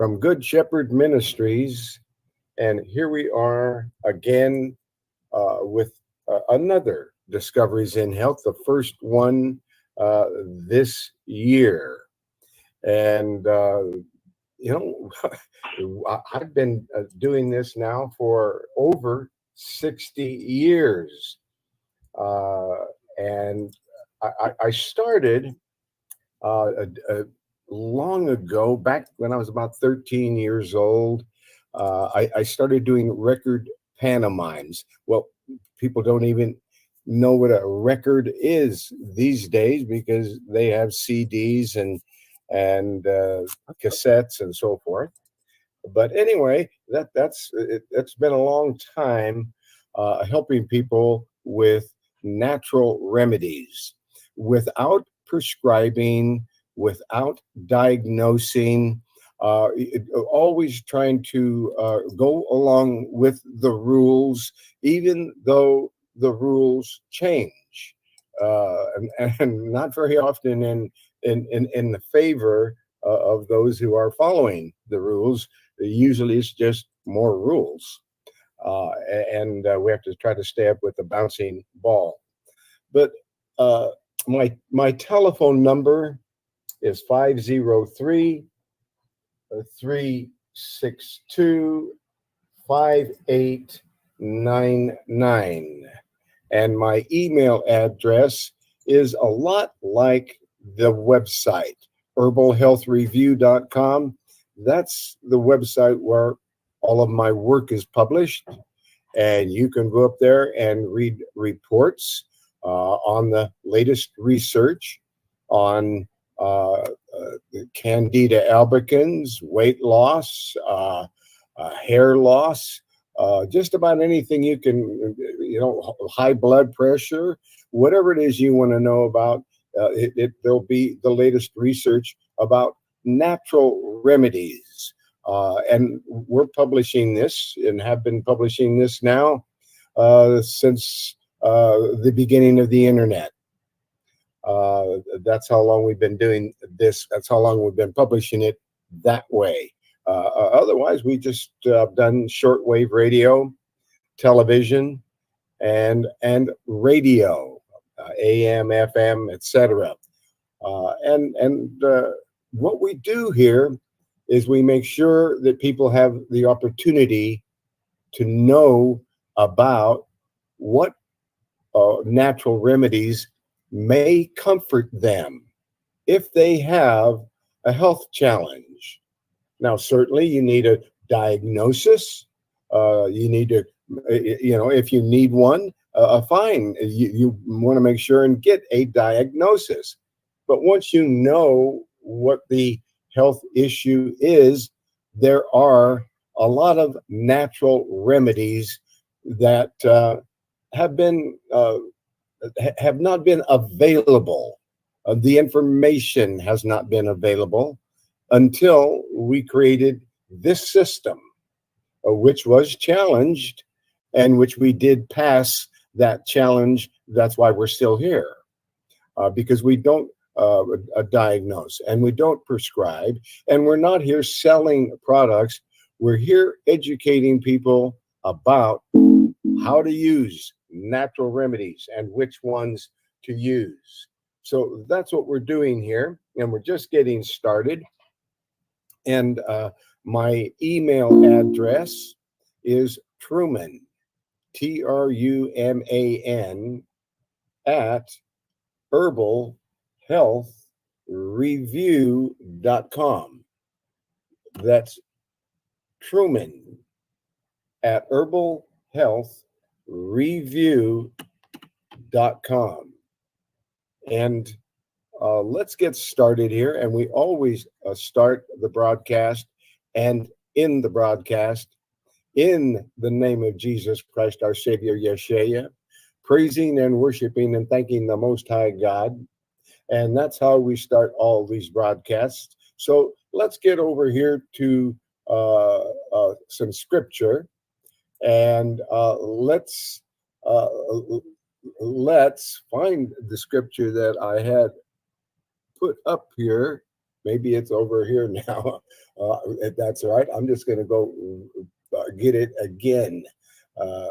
from Good Shepherd Ministries. And here we are again with another Discoveries in Health, the first one this year. And, I've been doing this now for over 60 years. And I started long ago, back when I was about 13 years old. I started doing record pantomimes. Well, people don't even know what a record is these days because they have CDs and cassettes and so forth. But anyway, that's been a long time helping people with natural remedies without prescribing, without diagnosing, always trying to go along with the rules, even though the rules change, and not very often in the favor of those who are following the rules. Usually it's just more rules. And we have to try to stay up with the bouncing ball. But my telephone number is 503 362 5899. And my email address is a lot like the website, herbalhealthreview.com. That's the website where all of my work is published. And you can go up there and read reports on the latest research on Candida albicans, weight loss, hair loss, just about anything you can, high blood pressure, whatever it is you want to know about. There'll be the latest research about natural remedies. And we're publishing this and have been publishing this now since the beginning of the internet. That's how long we've been doing this. That's how long we've been publishing it that way. Otherwise, we just done shortwave radio, television, and radio, AM, FM, etc. And what we do here is we make sure that people have the opportunity to know about what natural remedies may comfort them if they have a health challenge. Now, certainly you need a diagnosis. You need to, if you need one, fine. You want to make sure and get a diagnosis. But once you know what the health issue is, there are a lot of natural remedies that have not been available. The information has not been available until we created this system, which was challenged and which we did pass that challenge. That's why we're still here, because we don't diagnose and we don't prescribe, and we're not here selling products. We're here educating people about how to use natural remedies and which ones to use. So that's what we're doing here, and we're just getting started. And my email address is Truman, TRUMAN, at herbalhealthreview.com. That's Truman at herbalhealthreview.com. And let's get started here. And we always start the broadcast and in the broadcast in the name of Jesus Christ, our Savior, Yeshua, praising and worshiping and thanking the Most High God. And that's how we start all these broadcasts. So let's get over here to some scripture, and let's find the scripture that I had put up here. maybe it's over here now. If that's all right, I'm just going to go get it again. Uh,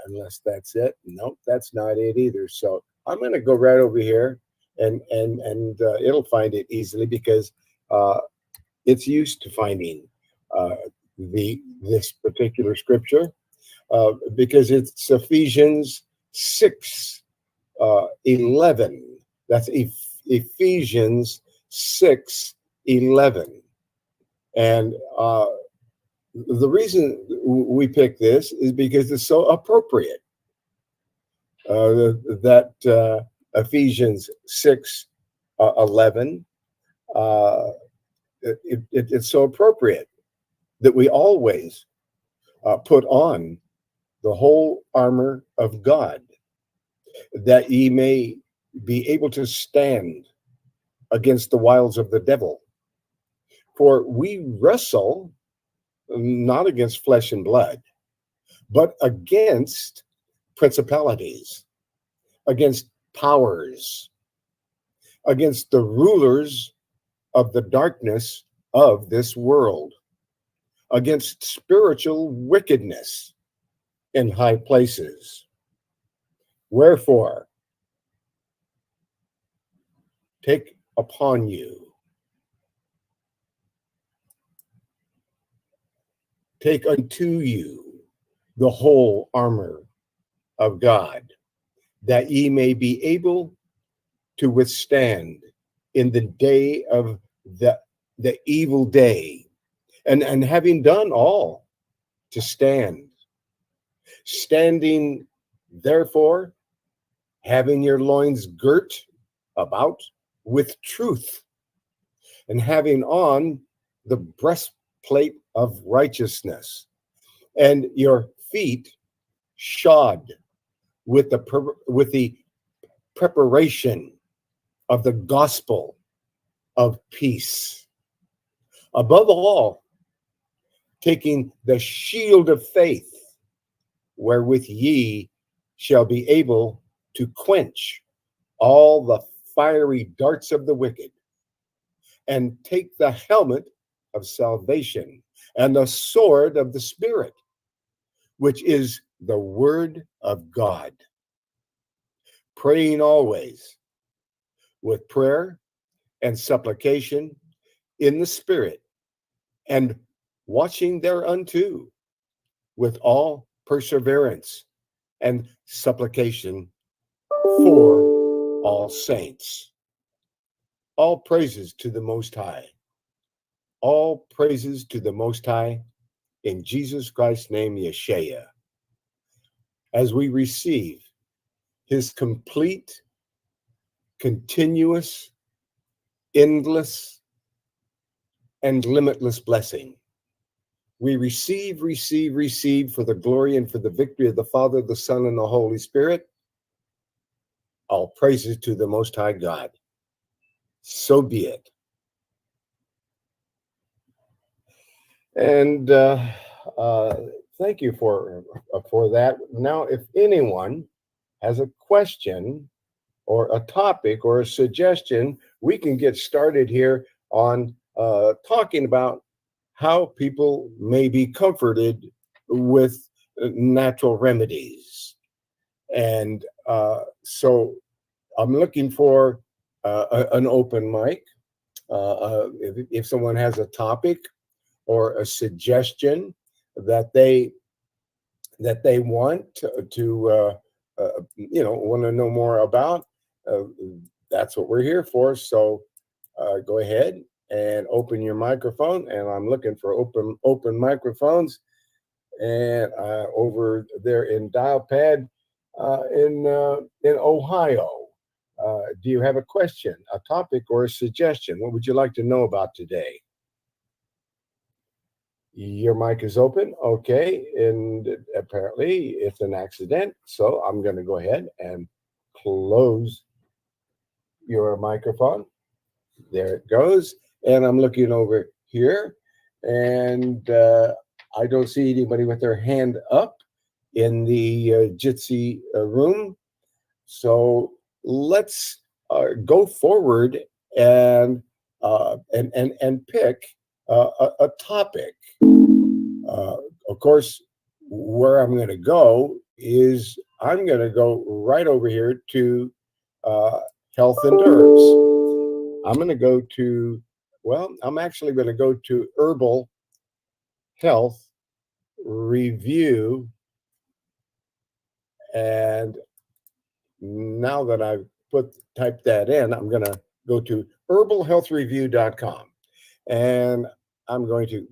Unless that's it. Nope, that's not it either. So I'm going to go right over here, and it'll find it easily because it's used to finding uh, this particular scripture because it's Ephesians 6 11. That's Ephesians 6:11. And the reason we pick this is because it's so appropriate. That Ephesians 6:11, it's so appropriate that we always put on the whole armor of God, that ye may be able to stand against the wiles of the devil. For we wrestle not against flesh and blood, but against principalities, against powers, against the rulers of the darkness of this world, against spiritual wickedness in high places. Wherefore, take upon you, take unto you the whole armor of God, that ye may be able to withstand in the day of the evil day, and having done all to stand. Standing, therefore, having your loins girt about with truth, and having on the breastplate of righteousness, and your feet shod with the preparation of the gospel of peace. Above all, taking the shield of faith, wherewith ye shall be able to quench all the fiery darts of the wicked, and take the helmet of salvation and the sword of the Spirit, which is the word of God, praying always with prayer and supplication in the Spirit, and watching thereunto with all perseverance and supplication for all saints. All praises to the Most High. All praises to the Most High in Jesus Christ's name, Yeshua, as we receive his complete, continuous, endless, and limitless blessing. We receive for the glory and for the victory of the Father, the Son, and the Holy Spirit. All praises to the Most High God. So be it. And thank you for that. Now, if anyone has a question or a topic or a suggestion, we can get started here on talking about how people may be comforted with natural remedies. And so I'm looking for an open mic. If someone has a topic or a suggestion that they want to want to know more about, that's what we're here for. So go ahead and open your microphone, and I'm looking for open microphones, and over there in dial pad in Ohio. Do you have a question, a topic, or a suggestion? What would you like to know about today? Your mic is open. Okay. And apparently it's an accident. So I'm going to go ahead and close your microphone. There it goes. And I'm looking over here, and I don't see anybody with their hand up in the Jitsi room. So let's go forward and and pick a topic. Of course, where I'm going to go is I'm going to go right over here to health and herbs. I'm going to go to, well, I'm actually going to go to herbal health review. And now that I've typed that in, I'm going to go to herbalhealthreview.com, and I'm going to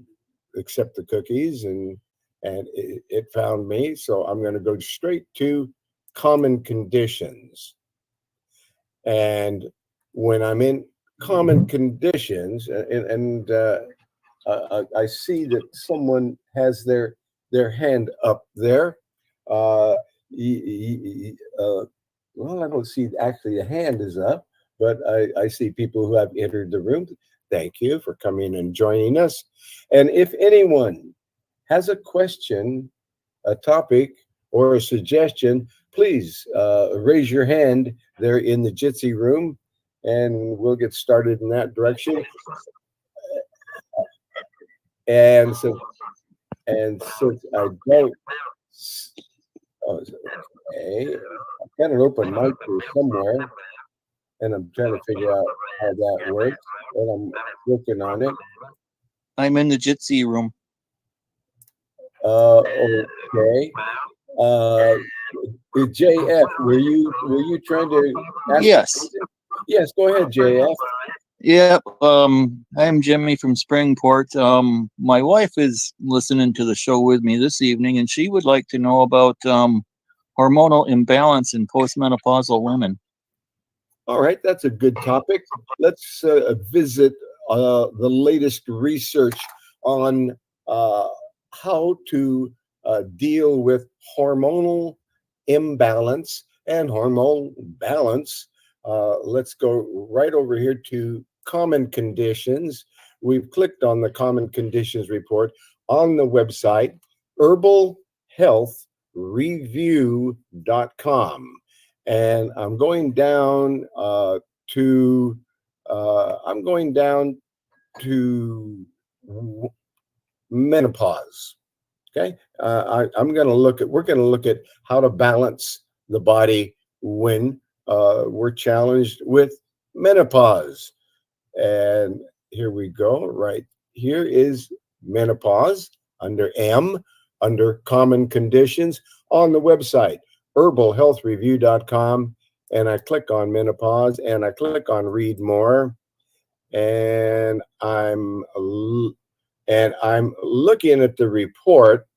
accept the cookies, and it found me. So I'm going to go straight to common conditions. And when I'm in common conditions, and I see that someone has their hand up there. Well, I don't see actually a hand is up, but I see people who have entered the room. Thank you for coming and joining us. And if anyone has a question, a topic, or a suggestion, please raise your hand there in the Jitsi room, and we'll get started in that direction. And since I don't, okay, I've got an open mic here somewhere, and I'm trying to figure out how that works, and I'm working on it. I'm in the Jitsi room. Okay. JF, were you trying to ask? Yes. Yes, go ahead, JF. Yep. I'm Jimmy from Springport. My wife is listening to the show with me this evening, and she would like to know about hormonal imbalance in postmenopausal women. All right, that's a good topic. Let's visit the latest research on how to deal with hormonal imbalance and hormone balance. Let's go right over here to common conditions. We've clicked on the common conditions report on the website herbalhealthreview.com. And I'm going down to menopause. Okay, we're going to look at how to balance the body when we're challenged with menopause. And here we go. Right here is menopause under M, under common conditions on the website herbalhealthreview.com, and I click on menopause, and I click on read more, and I'm looking at the report,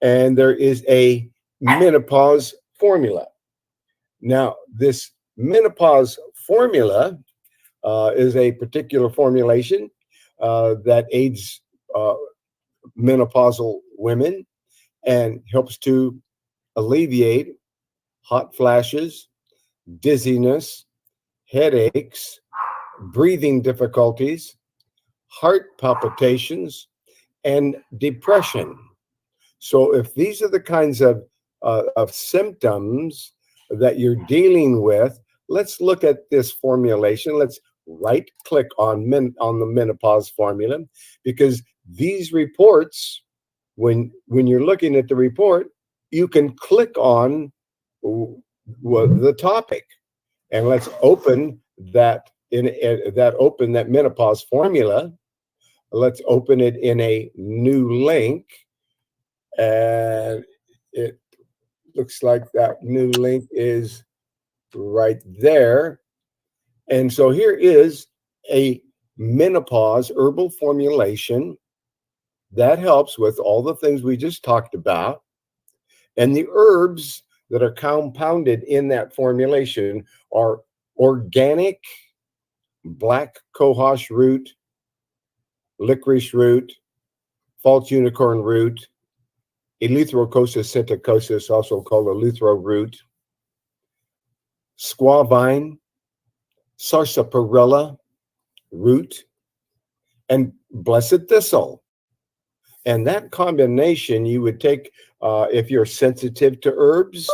and there is a menopause formula. Now, this menopause formula is a particular formulation that aids menopausal women and helps to alleviate hot flashes, dizziness, headaches, breathing difficulties, heart palpitations, and depression. So if these are the kinds of symptoms that you're dealing with, let's look at this formulation. Let's right click on the menopause formula, because these reports, when you're looking at the report, you can click on the topic, and let's open that that menopause formula. Let's open it in a new link, and it looks like that new link is right there. And so here is a menopause herbal formulation that helps with all the things we just talked about. And the herbs that are compounded in that formulation are organic black cohosh root, licorice root, false unicorn root, Eleutherococcus senticosus, also called eleuther root, squaw vine, sarsaparilla root, and blessed thistle. And that combination you would take if you're sensitive to herbs,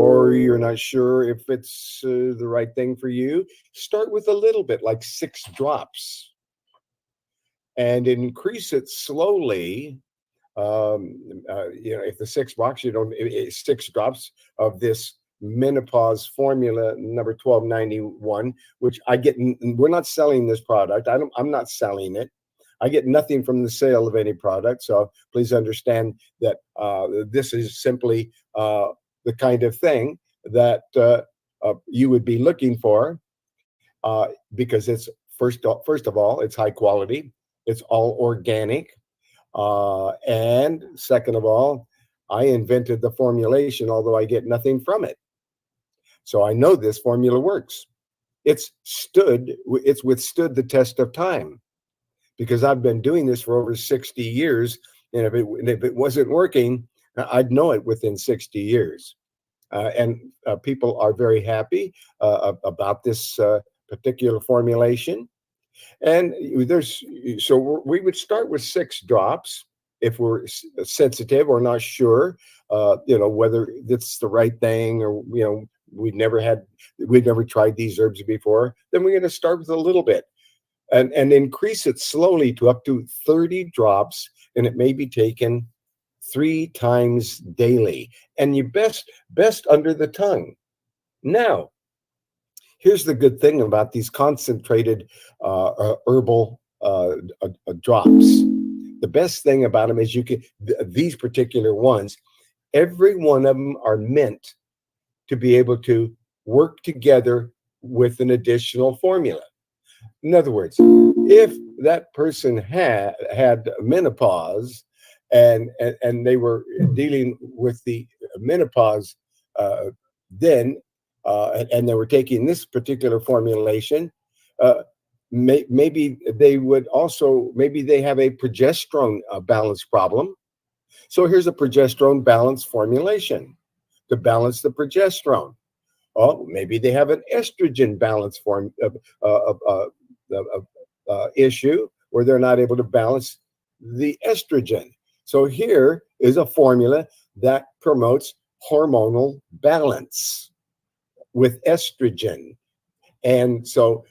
or you're not sure if it's the right thing for you, start with a little bit, like 6 drops, and increase it slowly. If the 6 box, 6 drops of this menopause formula number 1291, which I get, we're not selling this product. I'm not selling it. I get nothing from the sale of any product. So please understand that this is simply the kind of thing that you would be looking for, because it's first of all, it's high quality. It's all organic. And second of all, I invented the formulation, although I get nothing from it. So I know this formula works. It's withstood the test of time, because I've been doing this for over 60 years. And if it wasn't working, I'd know it within 60 years. And people are very happy about this particular formulation. And we would start with 6 drops if we're sensitive or not sure, whether it's the right thing, or, we've never tried these herbs before. Then we're going to start with a little bit and increase it slowly to up to 30 drops. And it may be taken 3 times daily, and you best under the tongue. Now, here's the good thing about these concentrated herbal drops. The best thing about them is these particular ones, every one of them are meant to be able to work together with an additional formula. In other words, if that person had menopause and they were dealing with the menopause then, and they were taking this particular formulation, maybe they have a progesterone balance problem. So here's a progesterone balance formulation to balance the progesterone. Oh, maybe they have an estrogen balance issue where they're not able to balance the estrogen. So here is a formula that promotes hormonal balance with estrogen. And so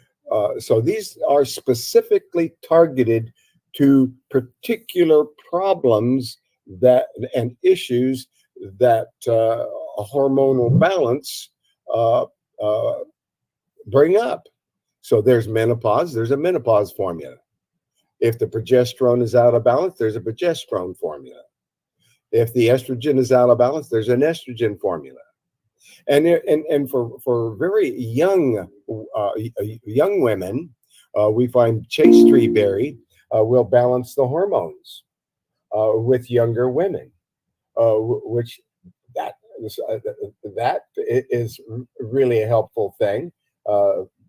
these are specifically targeted to particular problems and issues that a hormonal balance bring up. So there's menopause, there's a menopause formula. If the progesterone is out of balance, there's a progesterone formula. If the estrogen is out of balance, there's an estrogen formula. And for very young women, we find chaste tree berry will balance the hormones with younger women, which that is really a helpful thing,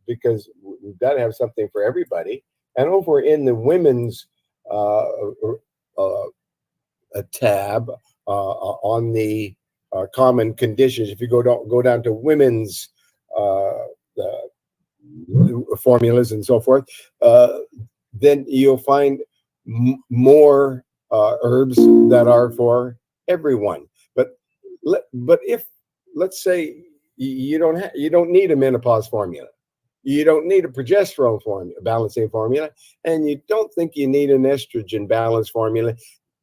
because we've got to have something for everybody. And over in the women's tab on the common conditions, if you go down to women's formulas and so forth, then you'll find more herbs that are for everyone. But if, let's say, you don't need a menopause formula, you don't need a progesterone balancing formula, and you don't think you need an estrogen balance formula,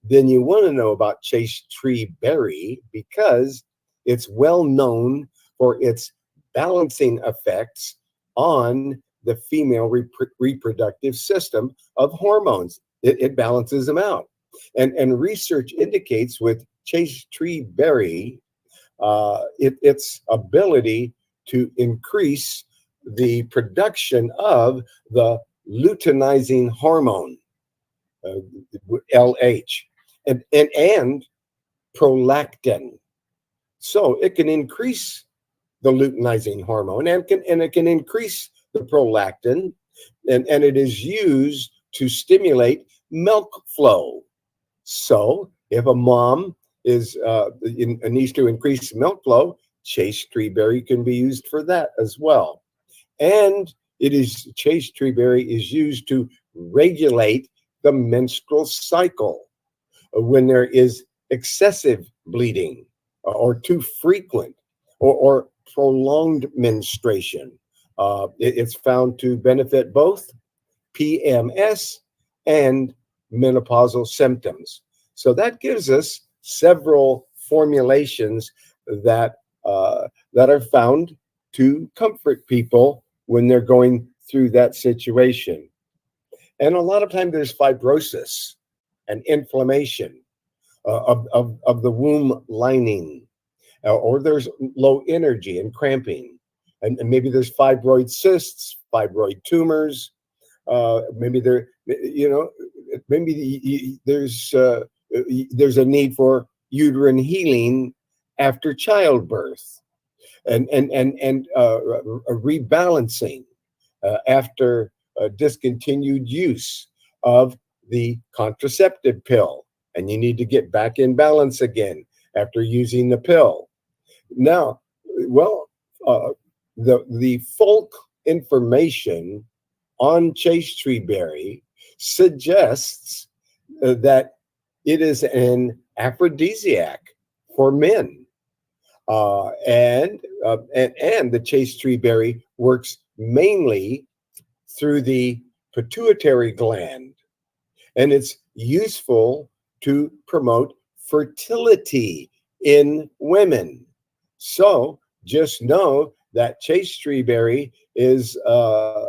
then you want to know about chaste tree berry, because it's well known for its balancing effects on the female reproductive system of hormones. It balances them out. And research indicates with chaste tree berry, its ability to increase the production of the luteinizing hormone, LH, and prolactin. So it can increase the luteinizing hormone, and it can increase the prolactin, and it is used to stimulate milk flow. So if a mom needs to increase milk flow, chaste tree berry can be used for that as well. And chaste tree berry is used to regulate the menstrual cycle when there is excessive bleeding or too frequent, or prolonged menstruation. It's found to benefit both PMS and menopausal symptoms. So that gives us several formulations that that are found to comfort people when they're going through that situation. And a lot of times there's fibrosis and inflammation of the womb lining, or there's low energy and cramping, and maybe there's fibroid cysts, fibroid tumors. Maybe there, you know, maybe there's a need for uterine healing after childbirth, and a rebalancing after discontinued use of the contraceptive pill, and you need to get back in balance again after using the pill. Now, well, the folk information on chaste tree berry suggests that it is an aphrodisiac for men, and the chaste tree berry works mainly through the pituitary gland, and it's useful to promote fertility in women. So just know that chaste tree berry is a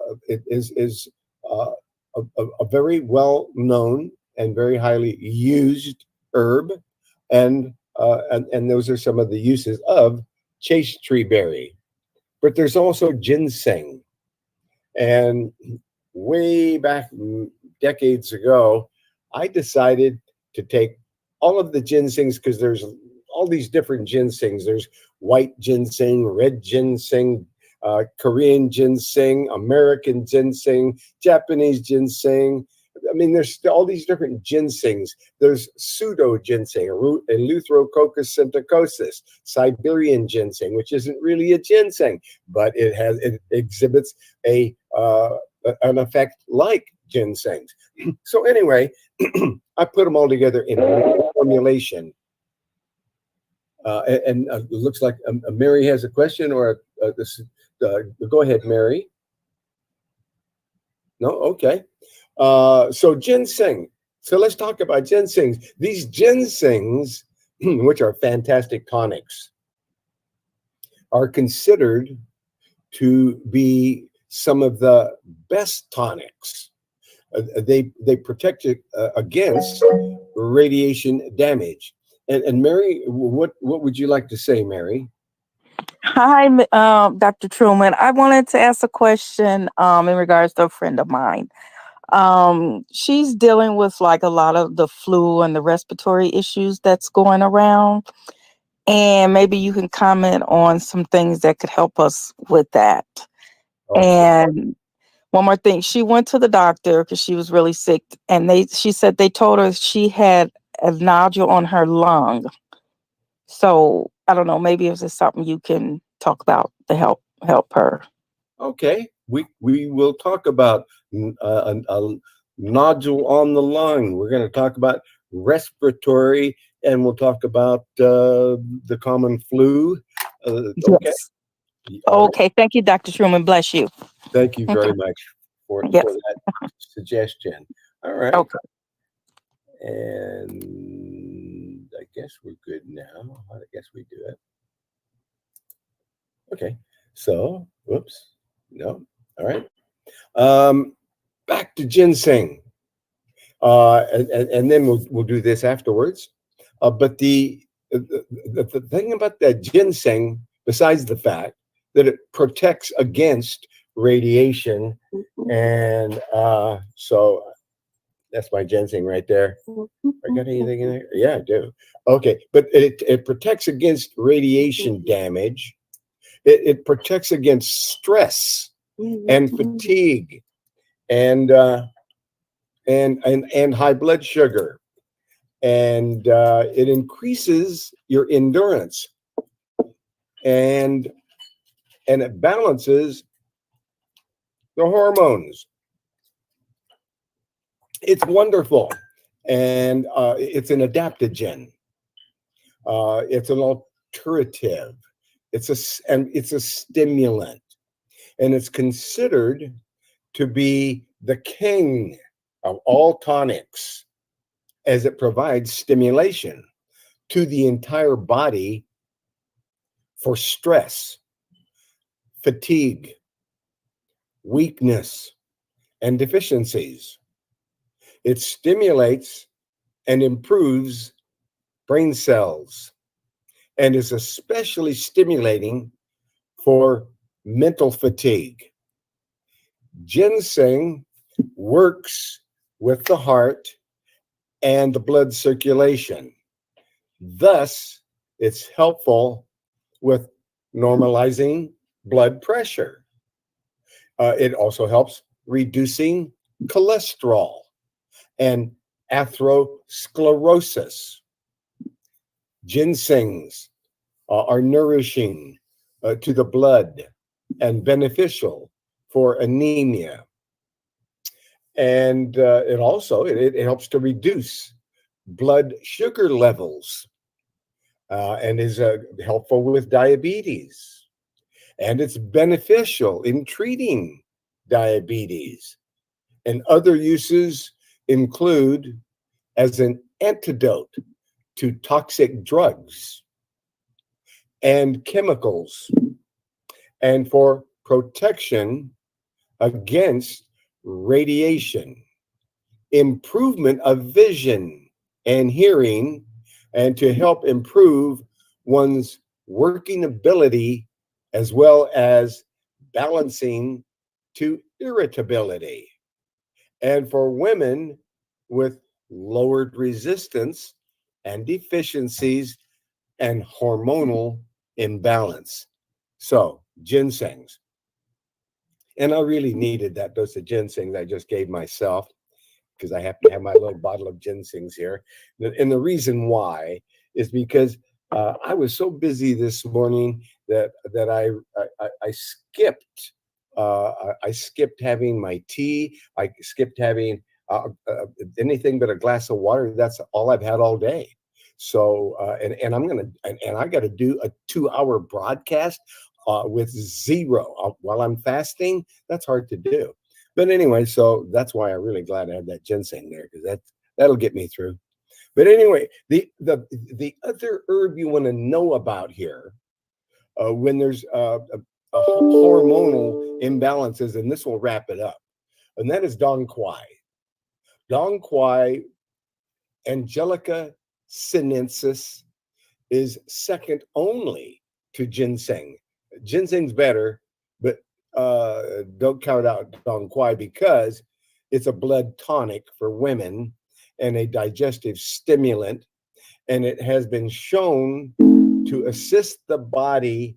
very well known and very highly used herb, and those are some of the uses of chaste tree berry. But there's also ginseng, and way back decades ago, I decided to take all of the ginsengs, because there's all these different ginsengs. There's white ginseng, red ginseng, Korean ginseng, American ginseng, Japanese ginseng. I mean, there's all these different ginsengs. There's pseudo ginseng, Eleutherococcus synthecosus, Siberian ginseng, which isn't really a ginseng, but it exhibits an effect like ginsengs. So anyway, I put them all together in one formulation. And it looks like Mary has a question, or go ahead, Mary. No, okay. So ginseng. So let's talk about ginsengs. These ginsengs, which are fantastic tonics, are considered to be some of the best tonics. They protect you against radiation damage. And Mary, what would you like to say, Mary? Hi, Dr. Truman. I wanted to ask a question in regards to a friend of mine. She's dealing with like a lot of the flu and the respiratory issues that's going around. And maybe you can comment on some things that could help us with that. Okay. And one more thing, she went to the doctor because she was really sick, and she said they told her she had a nodule on her lung. So I don't know, maybe if it's something you can talk about to help her. Okay, we will talk about a nodule on the lung. We're going to talk about respiratory, and we'll talk about the common flu. Okay. Yes. Okay. Thank you, Dr. Truman. Bless you. Thank you very much for that suggestion. All right. Okay. And I guess we're good now. I guess we do it. Okay. So, whoops. No. All right. Back to ginseng. And then we'll do this afterwards. But the thing about that ginseng, besides the fact that it protects against radiation, and so that's my ginseng right there. I got anything in there? Yeah, I do. Okay, but it protects against radiation damage. It protects against stress and fatigue, and high blood sugar, and it increases your endurance, and it balances the hormones. It's wonderful, and it's an adaptogen. It's an alternative it's a stimulant, and it's considered to be the king of all tonics, as it provides stimulation to the entire body for stress, fatigue, weakness, and deficiencies. It stimulates and improves brain cells and is especially stimulating for mental fatigue. Ginseng works with the heart and the blood circulation. Thus, it's helpful with normalizing blood pressure. It also helps reducing cholesterol and atherosclerosis. Ginsengs are nourishing to the blood and beneficial for anemia. And it also it helps to reduce blood sugar levels and is helpful with diabetes. And it's beneficial in treating diabetes. And other uses include as an antidote to toxic drugs and chemicals, and for protection against radiation, improvement of vision and hearing, and to help improve one's working ability, as well as balancing to irritability. And for women with lowered resistance and deficiencies and hormonal imbalance. So, ginsengs. And I really needed that dose of ginseng that I just gave myself, because I have to have my little bottle of ginsengs here. And the reason why is because I was so busy this morning that I skipped. I skipped having my tea. I skipped having anything but a glass of water. That's all I've had all day. So and I got to do a 2-hour broadcast with zero while I'm fasting. That's hard to do. But anyway, so that's why I'm really glad I had that ginseng there, because that'll get me through. But anyway, the other herb you want to know about here, when there's a hormonal imbalances, and this will wrap it up, and that is dong quai. Dong quai, Angelica sinensis, is second only to ginseng. Ginseng's better, but don't count out dong quai, because it's a blood tonic for women and a digestive stimulant, and it has been shown to assist the body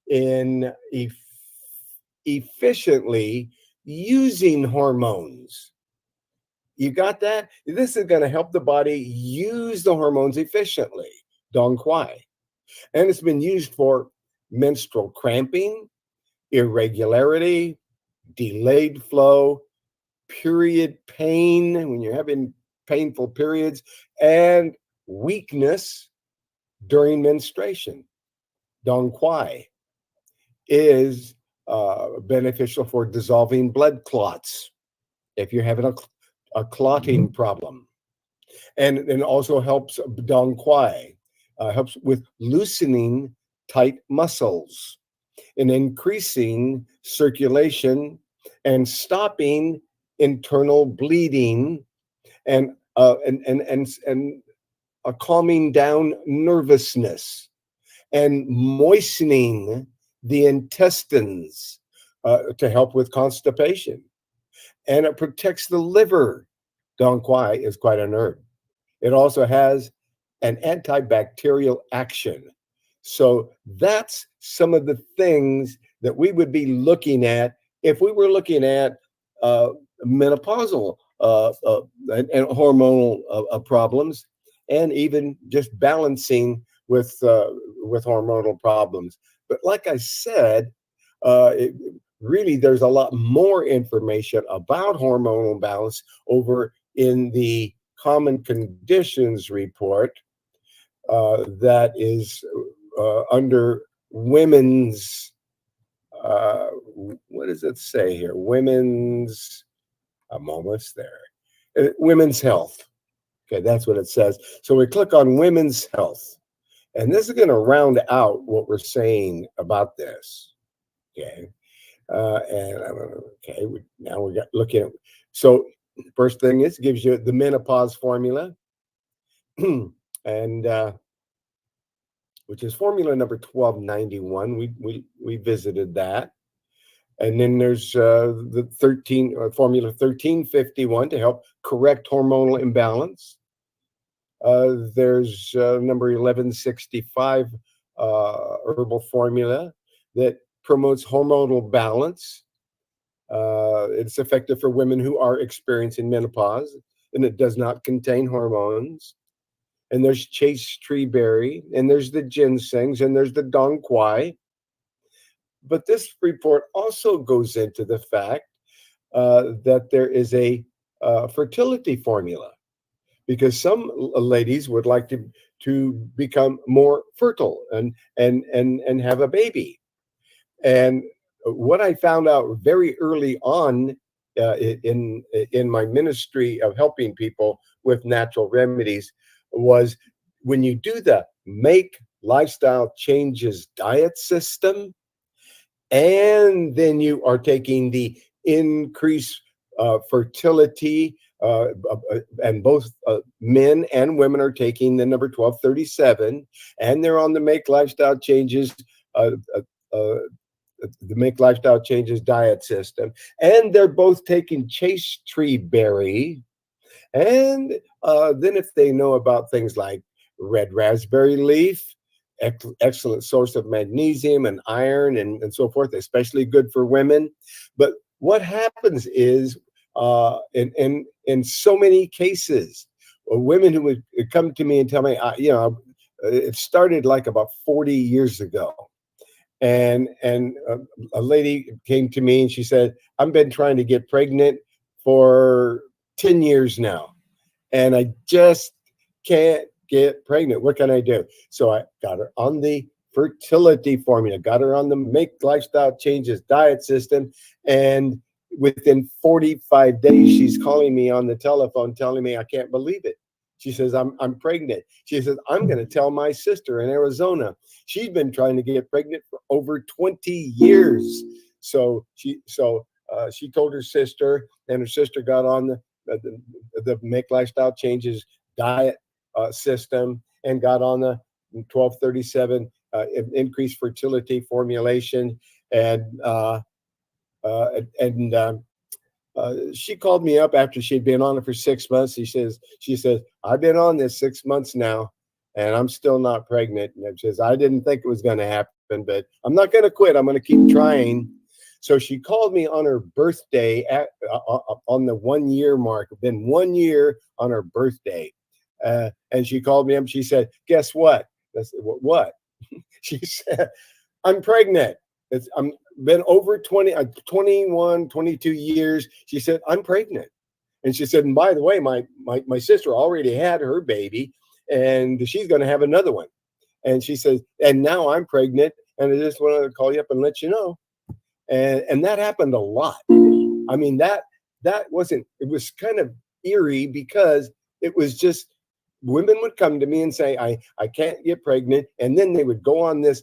in efficiently using hormones. You got that? This is going to help the body use the hormones efficiently, dong quai. And it's been used for menstrual cramping, irregularity, delayed flow, period pain, when you're having painful periods, and weakness during menstruation. Dong quai is beneficial for dissolving blood clots if you're having a clotting problem. And also helps, dong quai helps with loosening tight muscles and increasing circulation and stopping internal bleeding, and calming down nervousness, and moistening the intestines to help with constipation. And it protects the liver. Dong quai is quite an herb. It also has an antibacterial action. So that's some of the things that we would be looking at if we were looking at menopausal and hormonal problems, and even just balancing with hormonal problems. But like I said, really there's a lot more information about hormonal balance over in the Common Conditions report that is under women's, what does it say here? Women's, I'm almost there. Women's health. Okay, that's what it says. So we click on women's health. And this is going to round out what we're saying about this. Okay. Now we got looking at, so first thing is, it gives you the menopause formula. And which is formula number 1291. We visited that. And then there's the formula 1351 to help correct hormonal imbalance. There's number 1165 herbal formula that promotes hormonal balance. It's effective for women who are experiencing menopause, and it does not contain hormones. And there's chase tree berry, and there's the ginsengs, and there's the dong quai. But this report also goes into the fact that there is a fertility formula, because some ladies would like to become more fertile and have a baby. And what I found out very early on in my ministry of helping people with natural remedies was, when you do the Make Lifestyle Changes diet system, and then you are taking the increase fertility, and both men and women are taking the number 1237, and they're on the Make Lifestyle Changes the Make Lifestyle Changes diet system, and they're both taking chase tree berry. And then if they know about things like red raspberry leaf, excellent source of magnesium and iron and so forth, especially good for women. But what happens is, in so many cases, women who would come to me and tell me, it started like about 40 years ago. And a lady came to me and she said, I've been trying to get pregnant for 10 years now, and I just can't get pregnant. What can I do? So I got her on the fertility formula, got her on the Make Lifestyle Changes diet system, and within 45 days, she's calling me on the telephone telling me, I can't believe it. She says, I'm pregnant. She says, I'm going to tell my sister in Arizona. She's been trying to get pregnant for over 20 years. So she told her sister, and her sister got on the Make Lifestyle Changes diet system and got on the 1237 increased fertility formulation. And she called me up after she'd been on it for 6 months. She says, I've been on this 6 months now, and I'm still not pregnant. And she says, I didn't think it was going to happen, but I'm not going to quit. I'm going to keep trying. So she called me on her birthday on the 1 year mark. It's been 1 year on her birthday. And she called me up. She said, guess what? I said, what? She said, I'm pregnant. I'm been over 21, 22 years. She said, I'm pregnant. And she said, and by the way, my sister already had her baby, and she's going to have another one. And she says, and now I'm pregnant, and I just wanted to call you up and let you know. And that happened a lot. I mean, that wasn't, it was kind of eerie, because it was just, women would come to me and say, I can't get pregnant. And then they would go on this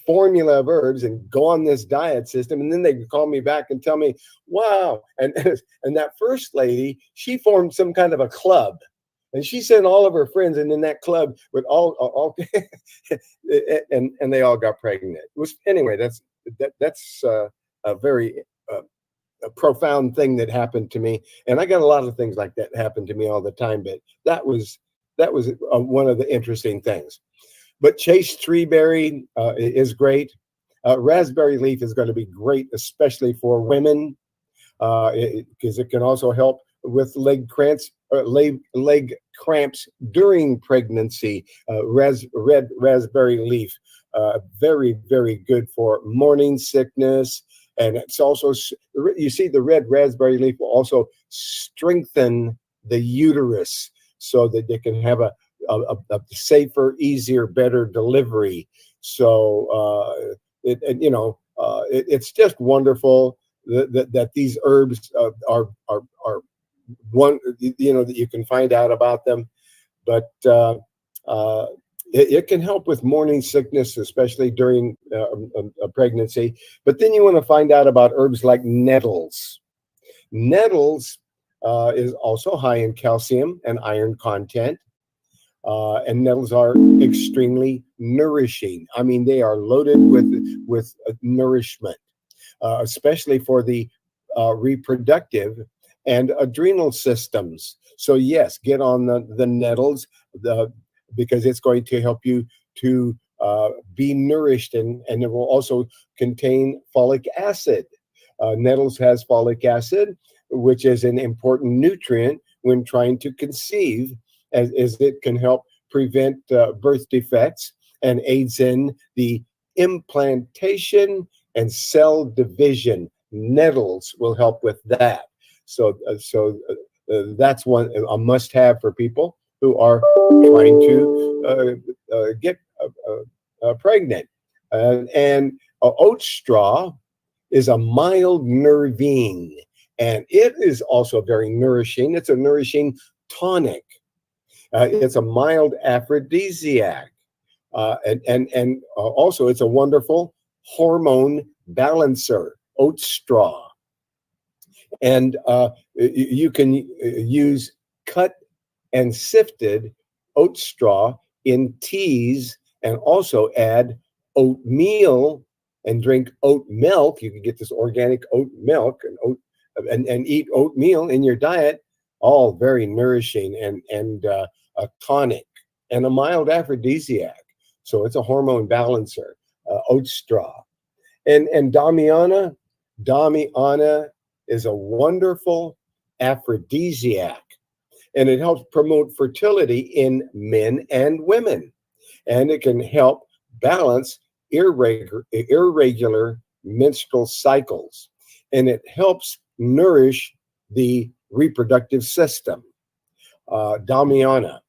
formula of herbs and go on this diet system. And then they would call me back and tell me, wow. And that first lady, she formed some kind of a club. And she sent all of her friends, and in that club with all and they all got pregnant. It was, anyway, that's a very a profound thing that happened to me. And I got a lot of things like that happen to me all the time, but that was one of the interesting things. But chase tree berry is great. Raspberry leaf is going to be great, especially for women, because it can also help with leg cramps during pregnancy. Red raspberry leaf, very, very good for morning sickness. And it's also, you see, the red raspberry leaf will also strengthen the uterus so that they can have a safer, easier, better delivery. So it's just wonderful that these herbs are one, that you can find out about them. But it can help with morning sickness, especially during a pregnancy. But then you want to find out about herbs like nettles. Nettles is also high in calcium and iron content. And nettles are extremely nourishing. I mean, they are loaded with nourishment, especially for the reproductive and adrenal systems. So yes, get on the nettles, because it's going to help you to be nourished, and it will also contain folic acid. Nettles has folic acid, which is an important nutrient when trying to conceive, as it can help prevent birth defects and aids in the implantation and cell division. Nettles will help with that. So that's a must-have for people who are trying to get pregnant. And oat straw is a mild nervine, and it is also very nourishing. It's a nourishing tonic. It's a mild aphrodisiac, and also it's a wonderful hormone balancer. Oat straw. And you can use cut and sifted oat straw in teas, and also add oatmeal and drink oat milk. You can get this organic oat milk and eat oatmeal in your diet. All very nourishing and a tonic and a mild aphrodisiac. So it's a hormone balancer. Oat straw. And Damiana is a wonderful aphrodisiac, and it helps promote fertility in men and women, and it can help balance irregular menstrual cycles, and it helps nourish the reproductive system. Damiana,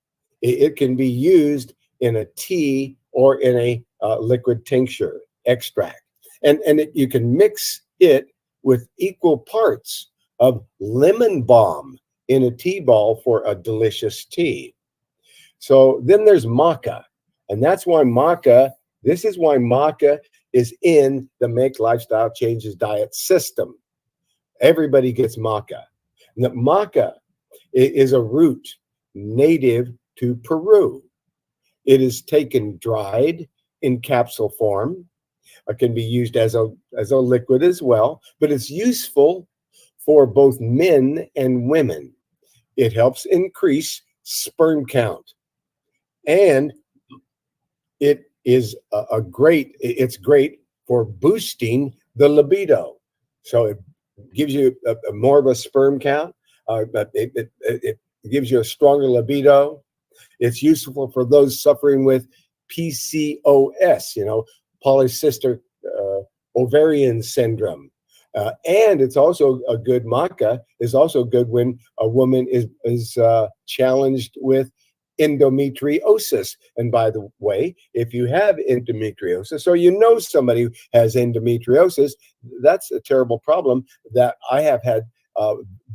it can be used in a tea or in a liquid tincture extract, and you can mix it with equal parts of lemon balm in a tea ball for a delicious tea. So then there's maca, and this is why maca is in the Make Lifestyle Changes diet system. Everybody gets maca. And the maca is a root native to Peru. It is taken dried in capsule form. It can be used as a liquid as well, but it's useful for both men and women. It helps increase sperm count, and it's great for boosting the libido. So it gives you more of a sperm count, but it gives you a stronger libido. It's useful for those suffering with PCOS, polycystic ovarian syndrome. And it's also a good maca is also good when a woman is challenged with endometriosis. And by the way, if you have endometriosis, or somebody who has endometriosis, that's a terrible problem that I have had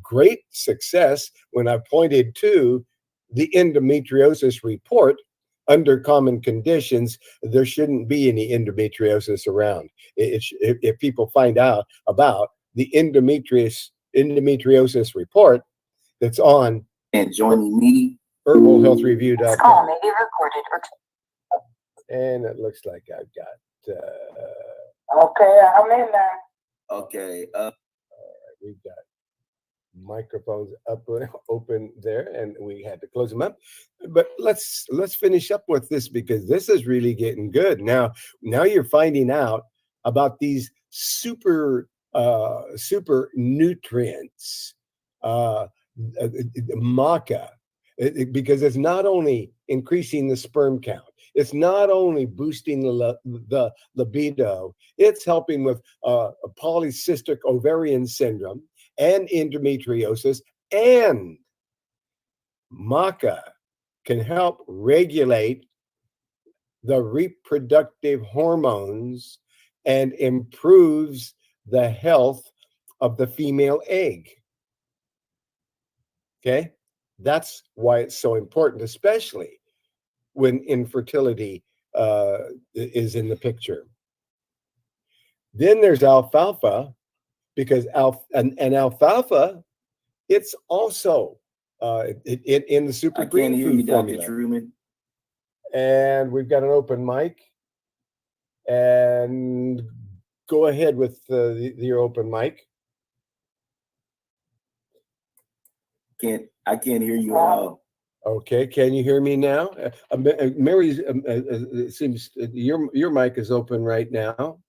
great success when I pointed to the endometriosis report. Under common conditions, there shouldn't be any endometriosis around. If people find out about the endometriosis report that's on and joining me, herbalhealthreview.com. call may be recorded or and it looks like I've got okay, I'm in there. Okay. We've got microphones open there, and we had to close them up. But let's finish up with this, because this is really getting good. Now you're finding out about these super nutrients, maca, because it's not only increasing the sperm count, it's not only boosting the libido, it's helping with polycystic ovarian syndrome and endometriosis, and maca can help regulate the reproductive hormones and improves the health of the female egg. Okay? That's why it's so important, especially when infertility is in the picture. Then there's alfalfa, because alfalfa, it's also in the super green food formula. Truman. And we've got an open mic. And go ahead with your open mic. I can't hear you at all. Okay, can you hear me now? Mary's it seems your mic is open right now.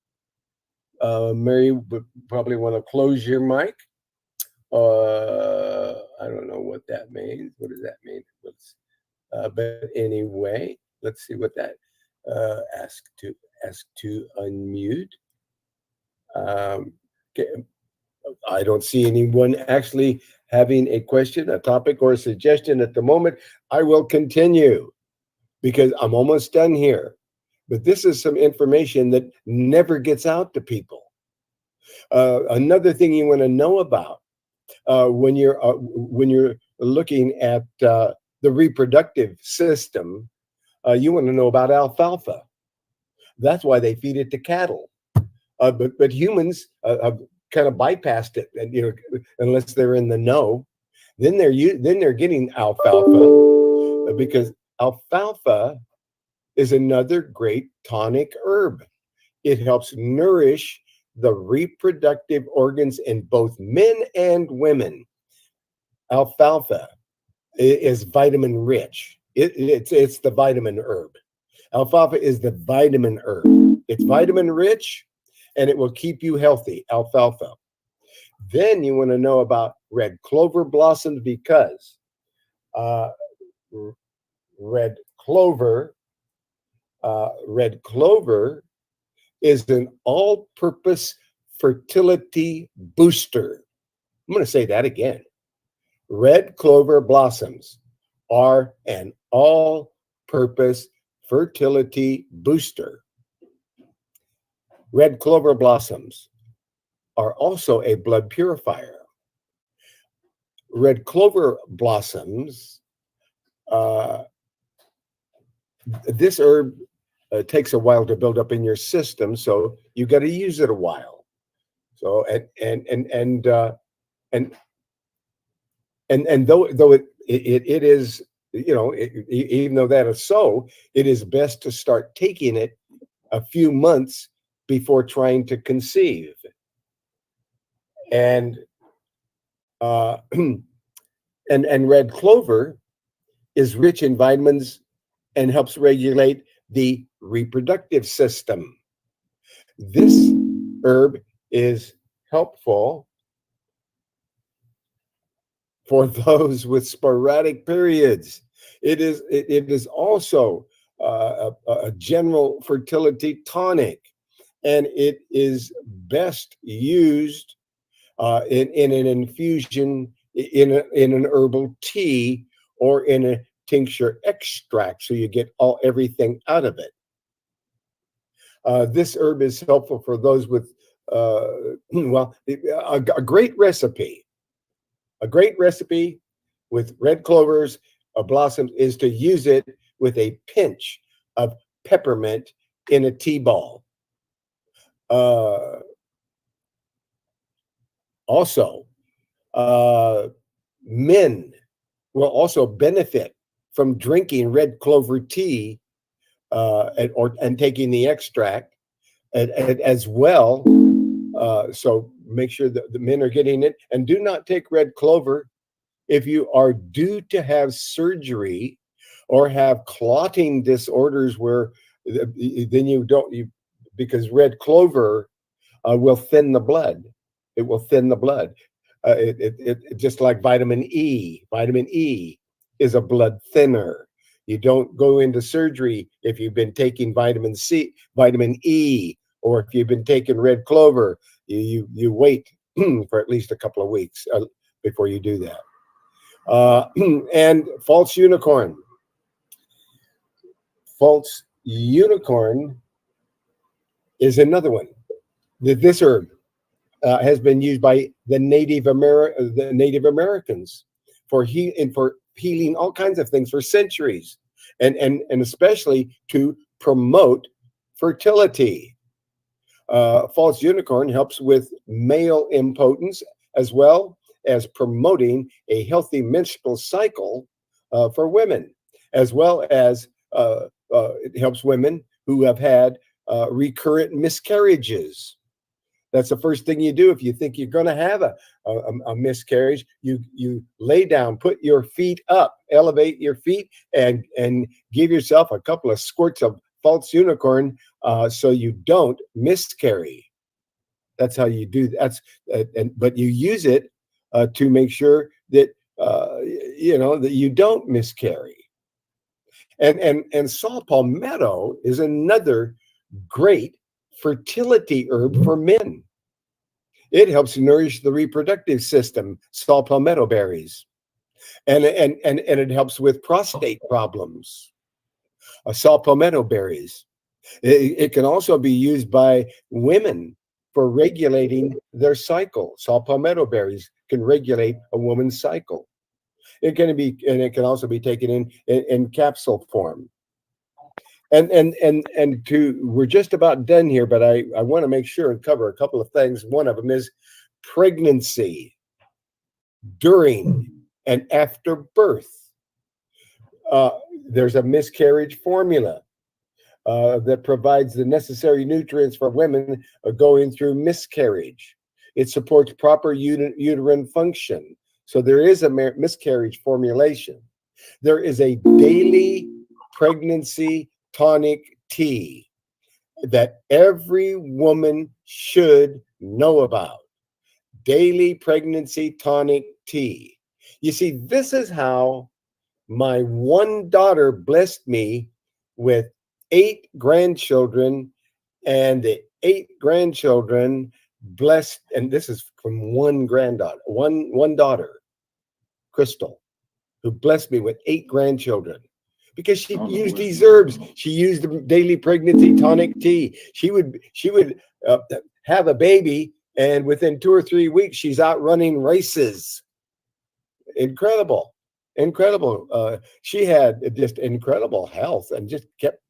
Mary would probably want to close your mic. I don't know what that means. What does that mean? But anyway, let's see what that ask to unmute. Okay. I don't see anyone actually having a question, a topic, or a suggestion at the moment. I will continue because I'm almost done here. But this is some information that never gets out to people. Another thing you want to know about when you're looking at the reproductive system, you want to know about alfalfa. That's why they feed it to cattle. But humans kind of bypassed it, and unless they're in the know, then they're getting alfalfa because alfalfa is another great tonic herb. It helps nourish the reproductive organs in both men and women. Alfalfa is vitamin rich. It's the vitamin herb. Alfalfa is the vitamin herb. It's vitamin rich, and it will keep you healthy, alfalfa. Then you want to know about red clover blossoms because red clover is an all-purpose fertility booster. I'm going to say that again. Red clover blossoms are an all-purpose fertility booster. Red clover blossoms are also a blood purifier. Red clover blossoms, this herb takes a while to build up in your system, so you got to use it a while. So and though it is, even though that is so, it is best to start taking it a few months before trying to conceive. And and red clover is rich in vitamins and helps regulate the reproductive system. This herb is helpful for those with sporadic periods. It is also a general fertility tonic, and it is best used in an infusion, in an herbal tea, or in a tincture extract, so you get everything out of it. This herb is helpful for those with a great recipe. A great recipe with red clovers blossoms is to use it with a pinch of peppermint in a tea ball. Also, men will also benefit from drinking red clover tea and taking the extract as well. So make sure that the men are getting it, and do not take red clover if you are due to have surgery or have clotting disorders, where then because red clover will thin the blood. It will thin the blood. It just like vitamin E. Vitamin E is a blood thinner. You don't go into surgery if you've been taking vitamin E, or if you've been taking red clover. You wait for at least a couple of weeks before you do that. And false unicorn. False unicorn is another one. This herb has been used by the Native Americans for healing all kinds of things for centuries, and especially to promote fertility. False unicorn helps with male impotence as well as promoting a healthy menstrual cycle for women, as well as it helps women who have had recurrent miscarriages. That's the first thing you do if you think you're going to have a miscarriage. You lay down, put your feet up, elevate your feet, and give yourself a couple of squirts of false unicorn so you don't miscarry. That's how you do that. But you use it to make sure that that you don't miscarry. And saw palmetto is another great fertility herb for men. It helps nourish the reproductive system, saw palmetto berries. And it helps with prostate problems, saw palmetto berries. It can also be used by women for regulating their cycle. Saw palmetto berries can regulate a woman's cycle. It can also be taken in capsule form. We're just about done here, but I want to make sure and cover a couple of things. One of them is pregnancy during and after birth. There's a miscarriage formula that provides the necessary nutrients for women going through miscarriage. It supports proper uterine function. So there is a miscarriage formulation. There is a daily pregnancy tonic tea that every woman should know about. Daily pregnancy tonic tea. You see, this is how my one daughter blessed me with 8 grandchildren, and the 8 grandchildren blessed, and this is from one granddaughter, one daughter, Crystal, who blessed me with 8 grandchildren. Because she used these herbs. She used the daily pregnancy tonic tea. She would have a baby, and within 2 or 3 weeks, she's out running races. Incredible. She had just incredible health and just kept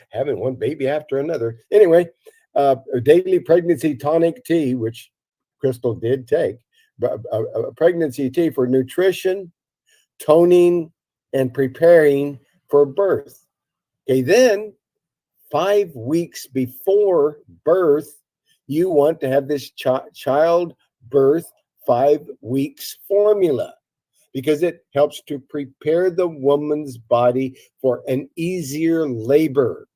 having one baby after another. Anyway, daily pregnancy tonic tea, which Crystal did take, a pregnancy tea for nutrition, toning, and preparing for birth. Okay, then 5 weeks before birth, you want to have this childbirth 5 weeks formula, because it helps to prepare the woman's body for an easier labor.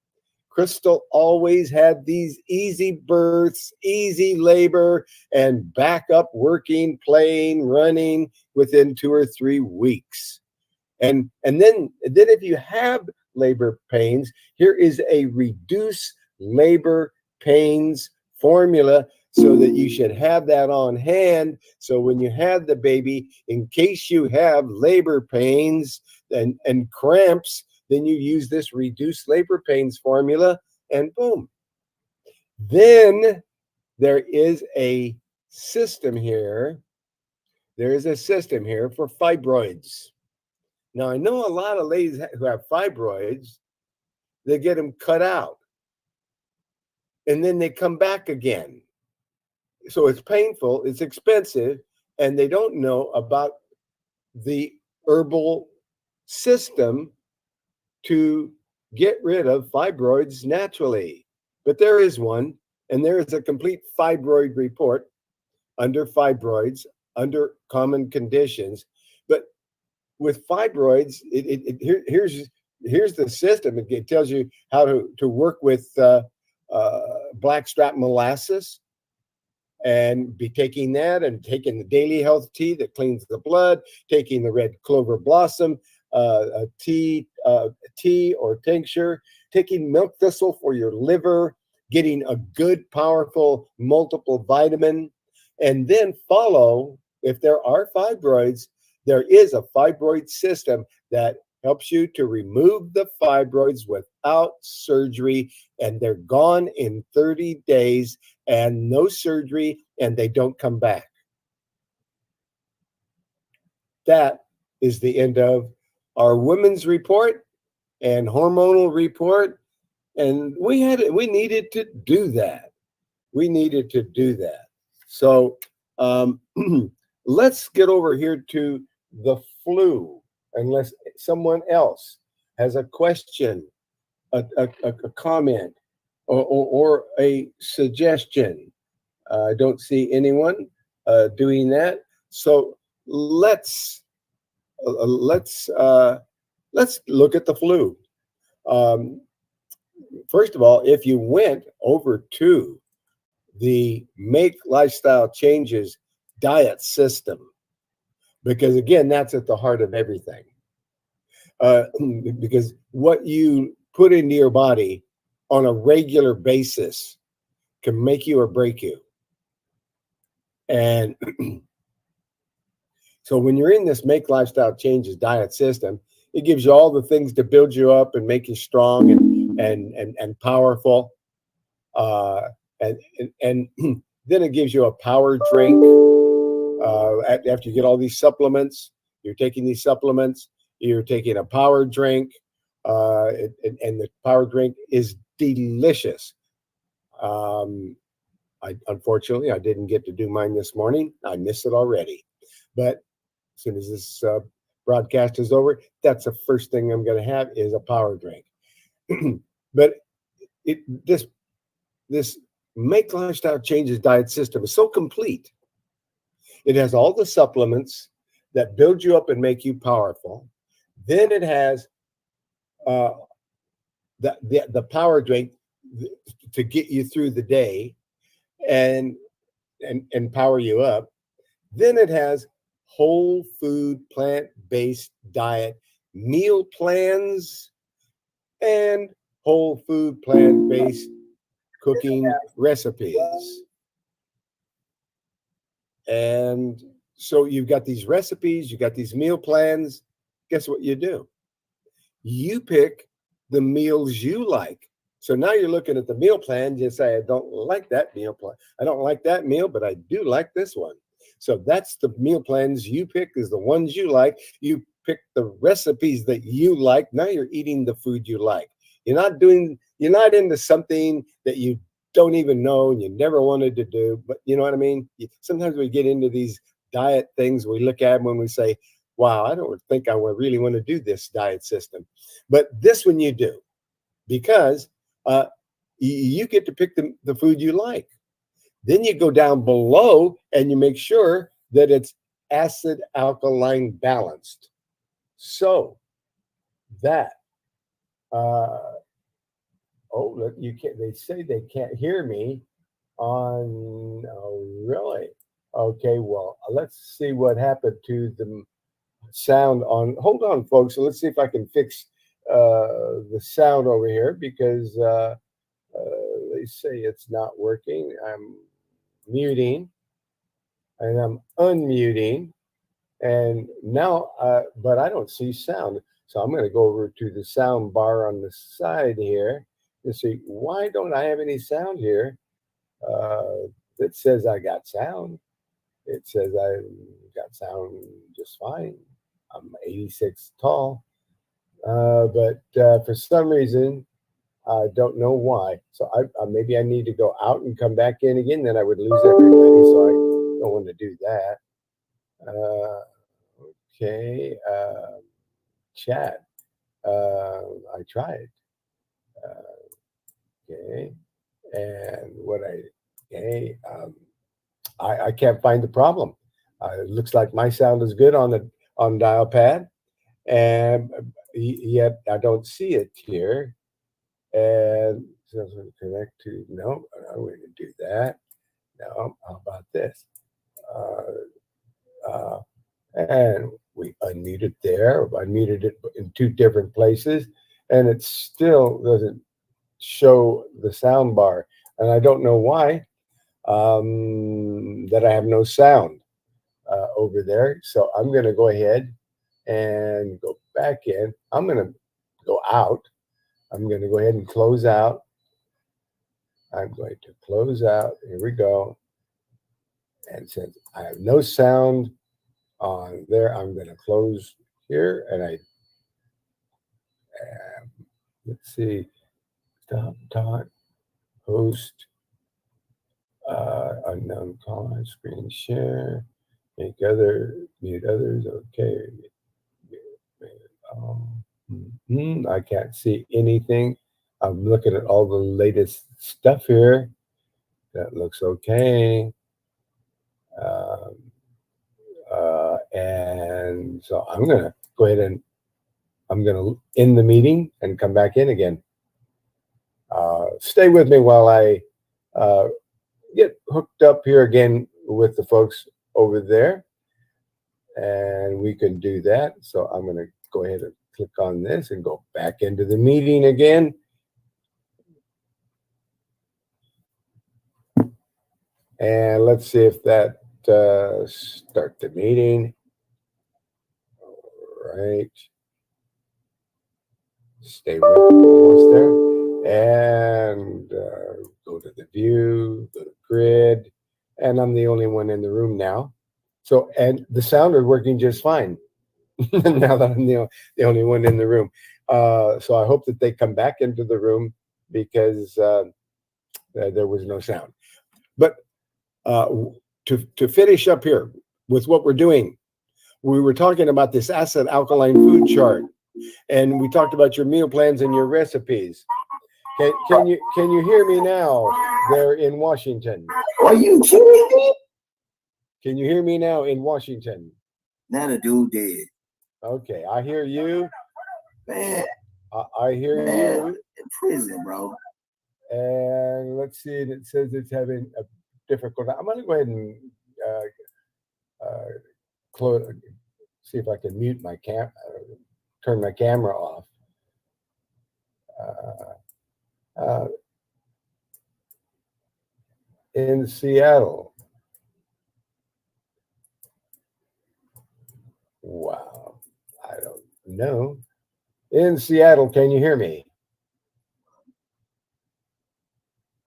Crystal always had these easy births, easy labor, and back up working, playing, running within 2 or 3 weeks. And then if you have labor pains, here is a reduce labor pains formula, so that you should have that on hand. So when you have the baby, in case you have labor pains and cramps, then you use this reduced labor pains formula, and boom. Then there is a system here. There is a system here for fibroids. Now, I know a lot of ladies who have fibroids, they get them cut out, and then they come back again. So it's painful, it's expensive, and they don't know about the herbal system to get rid of fibroids naturally. But there is one, and there is a complete fibroid report under fibroids, under common conditions. But with fibroids, here's the system. It tells you how to work with blackstrap molasses, and be taking that, and taking the daily health tea that cleans the blood, taking the red clover blossom tea or tincture, taking milk thistle for your liver, getting a good, powerful, multiple vitamin, and then follow, if there are fibroids, there is a fibroid system that helps you to remove the fibroids without surgery, and they're gone in 30 days, and no surgery, and they don't come back. That is the end of our women's report and hormonal report. And we needed to do that. We needed to do that. So let's get over here to the flu, unless someone else has a question, a comment, or a suggestion. I don't see anyone doing that. So let's look at the flu. First of all, if you went over to the Make Lifestyle Changes diet system, because again, that's at the heart of everything. Because what you put into your body on a regular basis can make you or break you. And so when you're in this Make Lifestyle Changes diet system, it gives you all the things to build you up and make you strong and powerful. And then it gives you a power drink. After you get all these supplements, you're taking these supplements, you're taking a power drink, and the power drink is delicious. Unfortunately, I didn't get to do mine this morning. I missed it already. But as soon as this broadcast is over, that's the first thing I'm going to have is a power drink. But this Make Lifestyle Changes diet system is so complete. It has all the supplements that build you up and make you powerful. Then it has the power drink to get you through the day and power you up. Then it has whole food, plant-based diet, meal plans, and whole food, plant-based cooking recipes. And so you've got these recipes, you've got these meal plans. Guess what you do? You pick the meals you like. So now you're looking at the meal plan, you say, I don't like that meal plan. I don't like that meal, but I do like this one. So that's the meal plans you pick is the ones you like. You pick the recipes that you like. Now you're eating the food you like. You're not into something that you don't even know and you never wanted to do, but you know what I mean? Sometimes we get into these diet things, we look at them and we say, wow, I don't think I really want to do this diet system. But this one you do, because you get to pick the food you like. Then you go down below and you make sure that it's acid alkaline balanced. So that you can't. They say they can't hear me on. Oh, really? Okay. Well, let's see what happened to the sound on. Hold on, folks. So let's see if I can fix the sound over here because they say it's not working. I'm muting and I'm unmuting, and now, but I don't see sound. So I'm going to go over to the sound bar on the side here. Let's see, why don't I have any sound here? It says I got sound. It says I got sound just fine. I'm 86 tall. But for some reason, I don't know why. So maybe I need to go out and come back in again. Then I would lose everybody. So I don't want to do that. Okay. Chat. I tried. Okay, and I can't find the problem. It looks like my sound is good on dial pad, and yet I don't see it here. And so connect to no, I'm going to do that. No, how about this? And we unmuted there. I muted it in two different places, and it still doesn't show the sound bar, and I don't know why that I have no sound over there. So I'm going to go ahead and go back in. I'm going to go out. I'm going to go ahead and close out. I'm going to close out. Here we go. And since I have no sound on there, I'm going to close here. And let's see. Stop talk. Host. Unknown caller. Screen share. Mute others. Okay. I can't see anything. I'm looking at all the latest stuff here. That looks okay. And so I'm going to go ahead and I'm going to end the meeting and come back in again. Stay with me while I get hooked up here again with the folks over there. And we can do that. So I'm going to go ahead and click on this and go back into the meeting again. And let's see if that start the meeting. All right. Stay with me, almost there. And go to the view, go to grid. And I'm the only one in the room now. So, and the sound is working just fine. Now that I'm the only one in the room. So I hope that they come back into the room because there was no sound. But to finish up here with what we're doing, we were talking about this acid alkaline food chart, and we talked about your meal plans and your recipes. Can you hear me now there in Washington? Are you kidding me? Can you hear me now in Washington? Now the dude dead. Okay, I hear you. Man, I hear you. in prison, bro. And let's see, it says it's having a difficult. I'm going to go ahead and see if I can mute my turn my camera off. In Seattle. Wow, I don't know. In Seattle, can you hear me?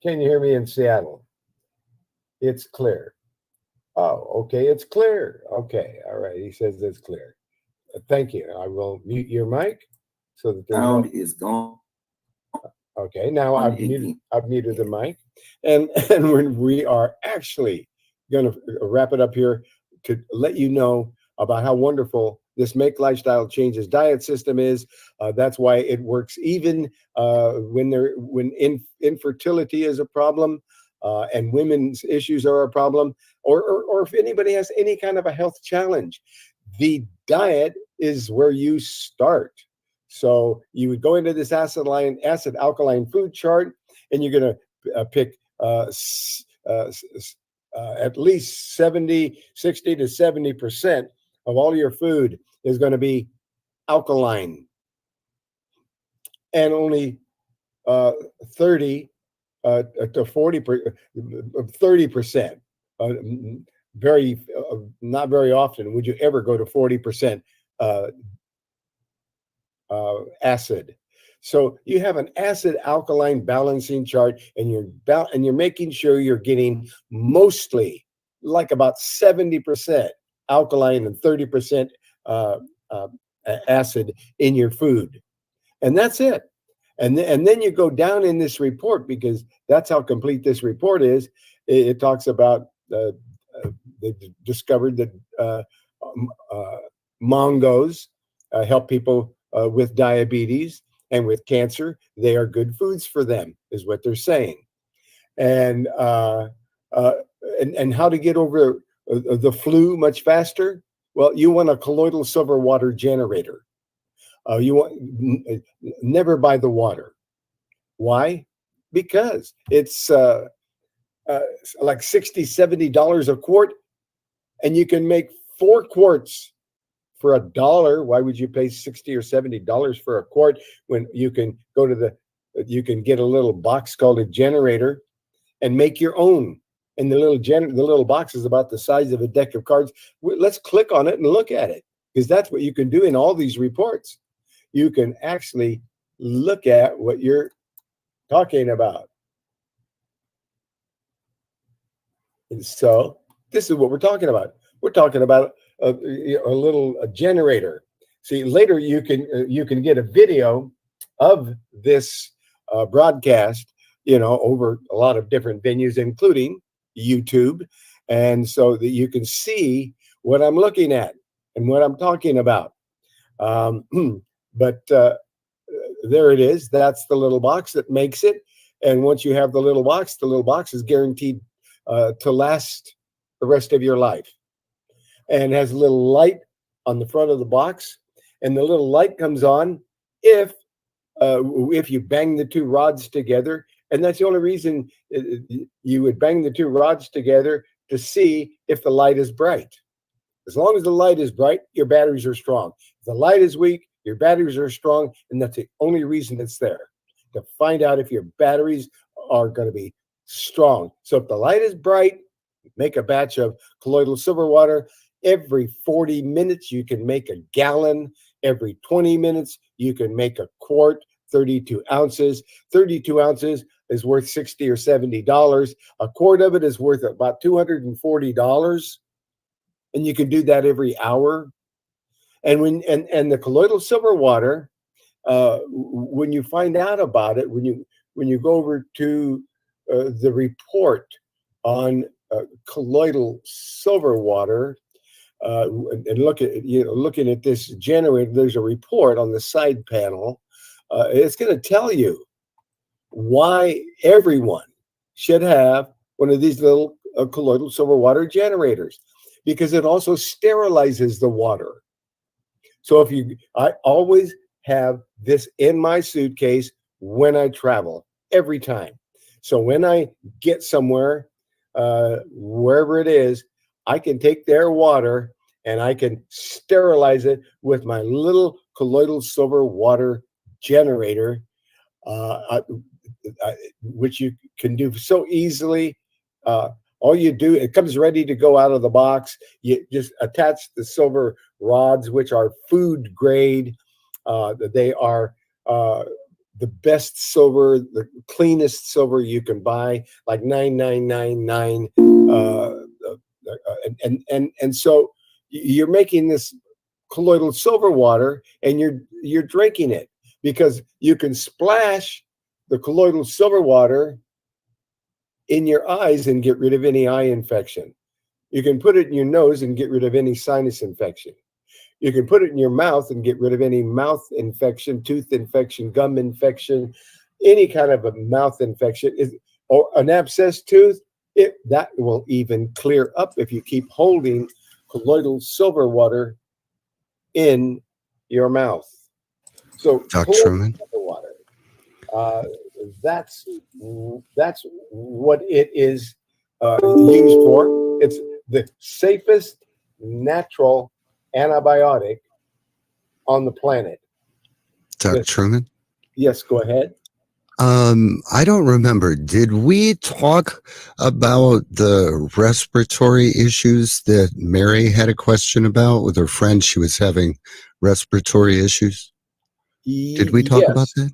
Can you hear me in Seattle? It's clear. Oh, okay, it's clear. Okay, all right. He says it's clear. Thank you. I will mute your mic so that there's Sound is gone. Okay, now I've muted the mic, and we are actually going to wrap it up here to let you know about how wonderful this Make Lifestyle Changes diet system is. That's why it works even when infertility is a problem, and women's issues are a problem, or if anybody has any kind of a health challenge. The diet is where you start. So you would go into this acid alkaline food chart, and you're going to pick at least 60 to 70% of all your food is going to be alkaline, and only 30 to 30%. Not very often would you ever go to 40% acid. So you have an acid alkaline balancing chart, and you're making sure you're getting mostly like about 70% alkaline and 30% acid in your food, and that's it. And then you go down in this report, because that's how complete this report is. It talks about they discovered that mangos help people with diabetes and with cancer. They are good foods for them, is what they're saying. And how to get over the flu much faster? Well, you want a colloidal silver water generator. You want never buy the water. Why? Because it's like $60, $70 a quart, and you can make 4 quarts for $1. Why would you pay $60 or $70 for a quart when you can go to you can get a little box called a generator and make your own? And the little box is about the size of a deck of cards. Let's click on it and look at it. because that's what you can do in all these reports. You can actually look at what you're talking about. And so this is what we're talking about. We're talking about a little generator. See, later you can get a video of this broadcast, over a lot of different venues, including YouTube, and so that you can see what I'm looking at and what I'm talking about. But there it is. That's the little box that makes it. And once you have the little box is guaranteed to last the rest of your life. And has a little light on the front of the box, and the little light comes on if you bang the two rods together. And that's the only reason you would bang the two rods together, to see if the light is bright. As long as the light is bright, your batteries are strong. If the light is weak, your batteries are strong, and that's the only reason it's there, to find out if your batteries are going to be strong. So if the light is bright, make a batch of colloidal silver water. Every 40 minutes, you can make a gallon. Every 20 minutes, you can make a quart, 32 ounces. 32 ounces is worth $60 or $70. A quart of it is worth about $240. And you can do that every hour. And the colloidal silver water, when you find out about it, when you go over to the report on colloidal silver water, and looking at this generator, there's a report on the side panel. It's going to tell you why everyone should have one of these little colloidal silver water generators, because it also sterilizes the water. So I always have this in my suitcase when I travel, every time. So when I get somewhere, wherever it is, I can take their water and I can sterilize it with my little colloidal silver water generator, which you can do so easily. All you do, it comes ready to go out of the box. You just attach the silver rods, which are food grade. They are the best silver, the cleanest silver you can buy, like 9999. And so you're making this colloidal silver water, and you're drinking it, because you can splash the colloidal silver water in your eyes and get rid of any eye infection. You can put it in your nose and get rid of any sinus infection. You can put it in your mouth and get rid of any mouth infection, tooth infection, gum infection, any kind of a mouth infection, or an abscessed tooth. That will even clear up if you keep holding colloidal silver water in your mouth. So Dr. Truman, water, that's what it is used for. It's the safest natural antibiotic on the planet. Dr. Truman? Yes, go ahead. I don't remember. Did we talk about the respiratory issues that Mary had a question about with her friend? She was having respiratory issues. Did we talk about that?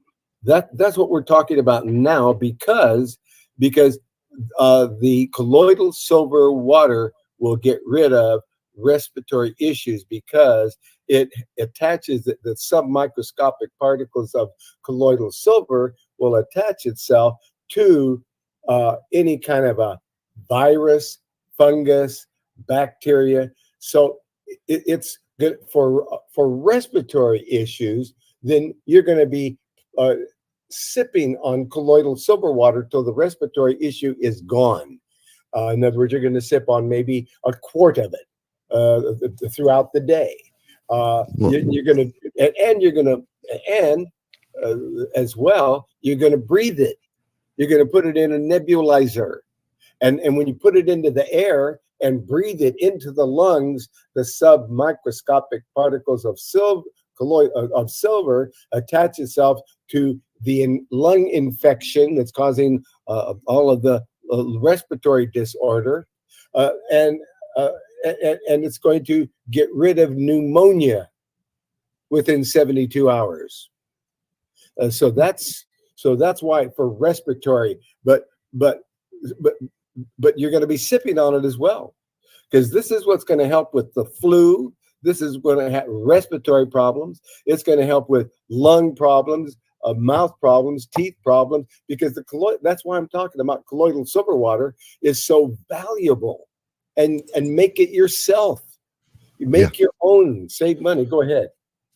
That's what we're talking about now, because the colloidal silver water will get rid of respiratory issues, because it attaches the submicroscopic particles of colloidal silver will attach itself to any kind of a virus, fungus, bacteria. So it's good for respiratory issues. Then you're going to be sipping on colloidal silver water till the respiratory issue is gone. In other words, you're going to sip on maybe a quart of it throughout the day. You're going to, and as well, you're going to breathe it. You're going to put it in a nebulizer. And when you put it into the air and breathe it into the lungs, the submicroscopic particles of silver attach itself to the lung infection that's causing all of the respiratory disorder, and and it's going to get rid of pneumonia within 72 hours. So that's why for respiratory, but you're going to be sipping on it as well, because this is what's going to help with the flu. This is going to have respiratory problems. It's going to help with lung problems, mouth problems, teeth problems, because that's why I'm talking about colloidal silver water is so valuable. And make it yourself. You make your own, save money. Go ahead.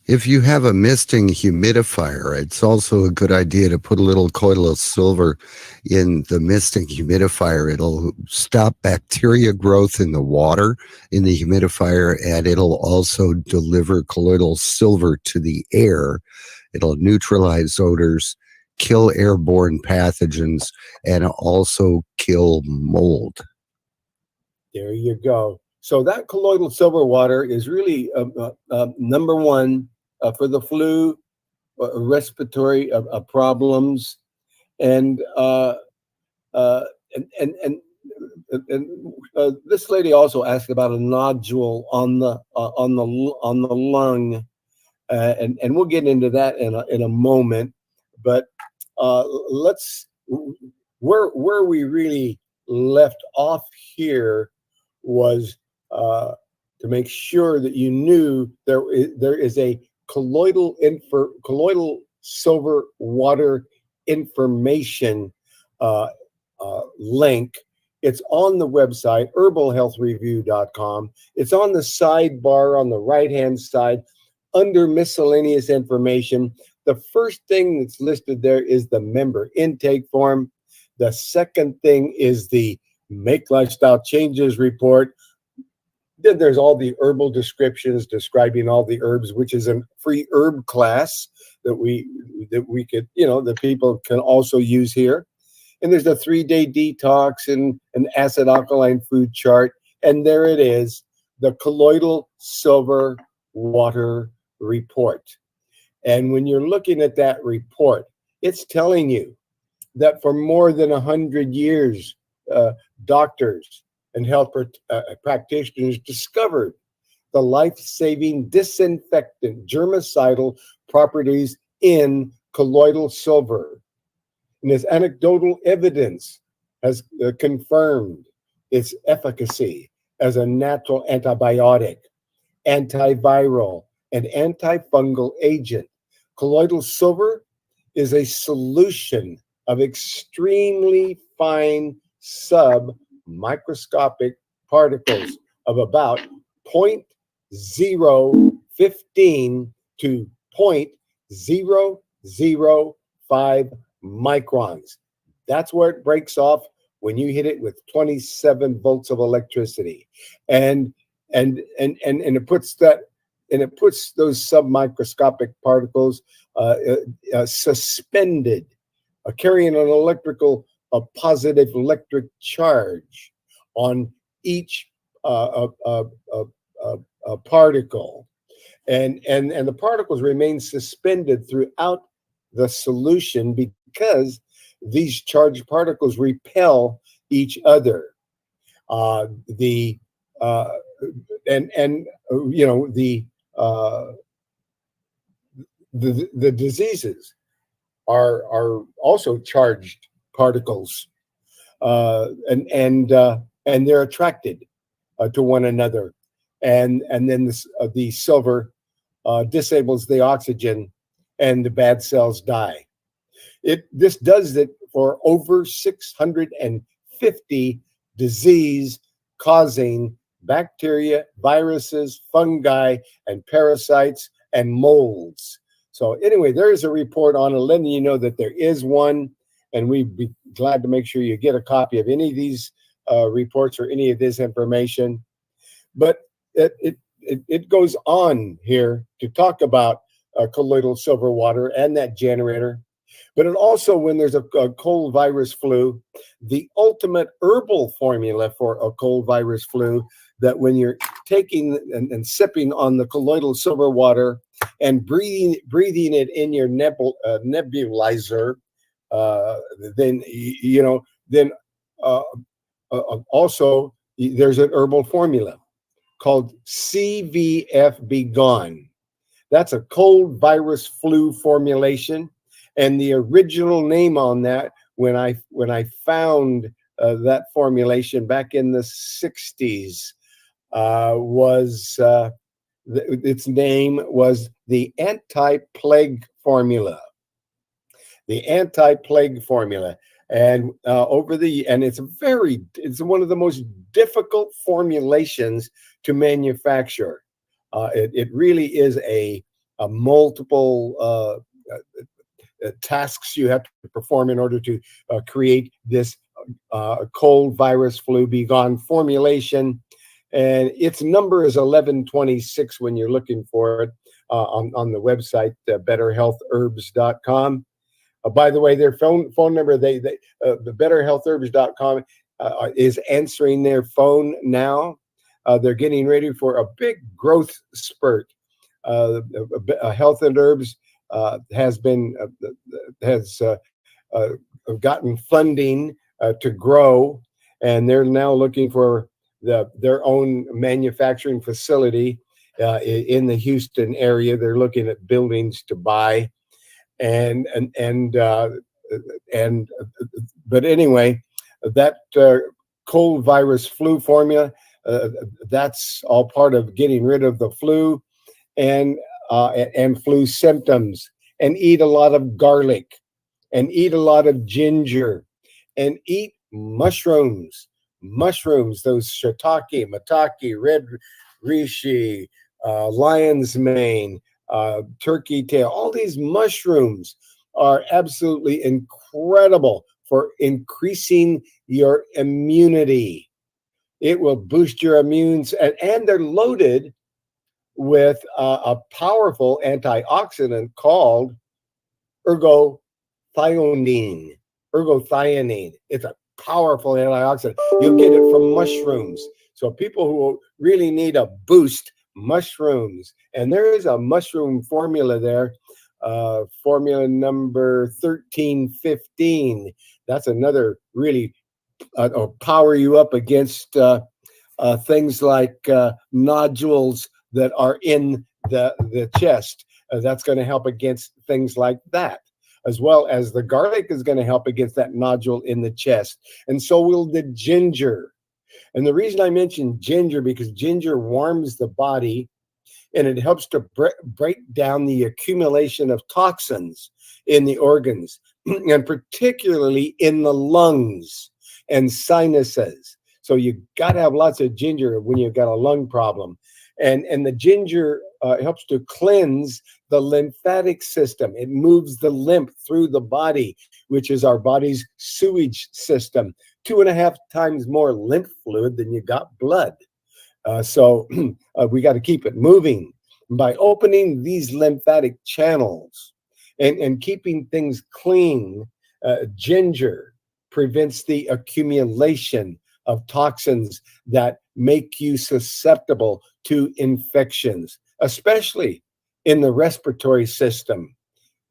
If you have a misting humidifier, it's also a good idea to put a little colloidal silver in the misting humidifier. It'll stop bacteria growth in the water in the humidifier, and it'll also deliver colloidal silver to the air. It'll neutralize odors, kill airborne pathogens, and also kill mold. There you go. So that colloidal silver water is really number one for the flu, respiratory problems, and this lady also asked about a nodule on the lung, and we'll get into that in a moment. But let's where we really left off here was to make sure that you knew there is a colloidal silver water information link. It's on the website herbalhealthreview.com. It's on the sidebar on the right hand side under miscellaneous information. The first thing that's listed there is the member intake form. The second thing is the Make Lifestyle Changes report. Then there's all the herbal descriptions describing all the herbs, which is a free herb class that we could, that people can also use here. And there's a 3-day detox and an acid alkaline food chart. And there it is, the colloidal silver water report. And when you're looking at that report, it's telling you that for more than 100 years, doctors and health practitioners discovered the life-saving disinfectant germicidal properties in colloidal silver. And this anecdotal evidence has confirmed its efficacy as a natural antibiotic, antiviral, and antifungal agent. Colloidal silver is a solution of extremely fine submicroscopic particles of about 0.015 to 0.005 microns. That's where it breaks off when you hit it with 27 volts of electricity, and it puts those submicroscopic particles suspended, carrying an a positive electric charge on each particle, and the particles remain suspended throughout the solution because these charged particles repel each other. The diseases are also charged particles, and they're attracted to one another, and then the silver disables the oxygen, and the bad cells die. This does it for over 650 disease-causing bacteria, viruses, fungi, and parasites, and molds. So anyway, there is a report on it, letting you know that there is one, and we'd be glad to make sure you get a copy of any of these reports or any of this information. But it goes on here to talk about colloidal silver water and that generator. But it also, when there's a cold virus flu, the ultimate herbal formula for a cold virus flu, that when you're taking and sipping on the colloidal silver water and breathing it in your nebulizer, then also there's an herbal formula. called CVF Be Gone. That's a cold virus flu formulation, and the original name on that, when I found that formulation back in the 60s, was its name was the anti-plague formula. The anti-plague formula. And it's one of the most difficult formulations to manufacture. It really is a multiple tasks you have to perform in order to create this cold virus flu be gone formulation. And its number is 1126 when you're looking for it on the website, betterhealthherbs.com. By the way, their phone number, the betterhealthherbs.com is answering their phone now. They're getting ready for a big growth spurt. Health and Herbs has gotten funding to grow, and they're now looking for their own manufacturing facility in the Houston area. They're looking at buildings to buy. But anyway, that cold virus flu formula, that's all part of getting rid of the flu and flu symptoms. And eat a lot of garlic, and eat a lot of ginger, and eat mushrooms. Those shiitake, maitake, red reishi, lion's mane, turkey tail. All these mushrooms are absolutely incredible for increasing your immunity. It will boost your immunes, and they're loaded with a powerful antioxidant called ergothioneine. It's a powerful antioxidant. You'll get it from mushrooms. So people who really need a boost, mushrooms. And there is a mushroom formula there, formula number 1315. That's another really power you up against things like nodules that are in the chest. That's going to help against things like that, as well as the garlic is going to help against that nodule in the chest. And so will the ginger. And the reason I mention ginger, because ginger warms the body, and it helps to break down the accumulation of toxins in the organs, and particularly in the lungs and sinuses. So you got to have lots of ginger when you've got a lung problem. And the ginger helps to cleanse the lymphatic system. It moves the lymph through the body, which is our body's sewage system. 2.5 times more lymph fluid than you got blood. So we got to keep it moving. By opening these lymphatic channels and keeping things clean, ginger prevents the accumulation of toxins that make you susceptible to infections, especially in the respiratory system.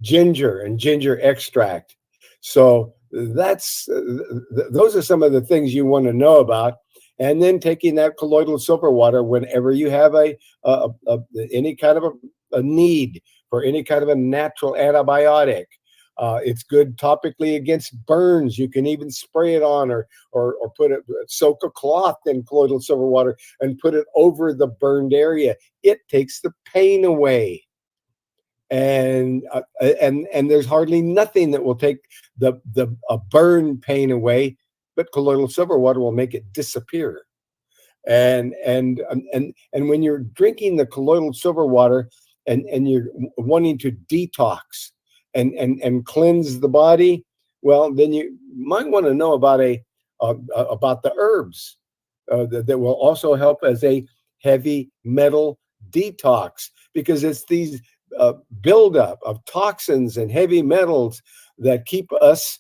Ginger and ginger extract. So those are some of the things you want to know about. And then taking that colloidal silver water whenever you have any kind of a need for any kind of a natural antibiotic. It's good topically against burns. You can even spray it on or soak a cloth in colloidal silver water and put it over the burned area. It takes the pain away. And there's hardly nothing that will take the burn pain away, but colloidal silver water will make it disappear. And when you're drinking the colloidal silver water and you're wanting to detox and cleanse the body, well, then you might want to know about the herbs that will also help as a heavy metal detox, because it's these buildup of toxins and heavy metals that keep us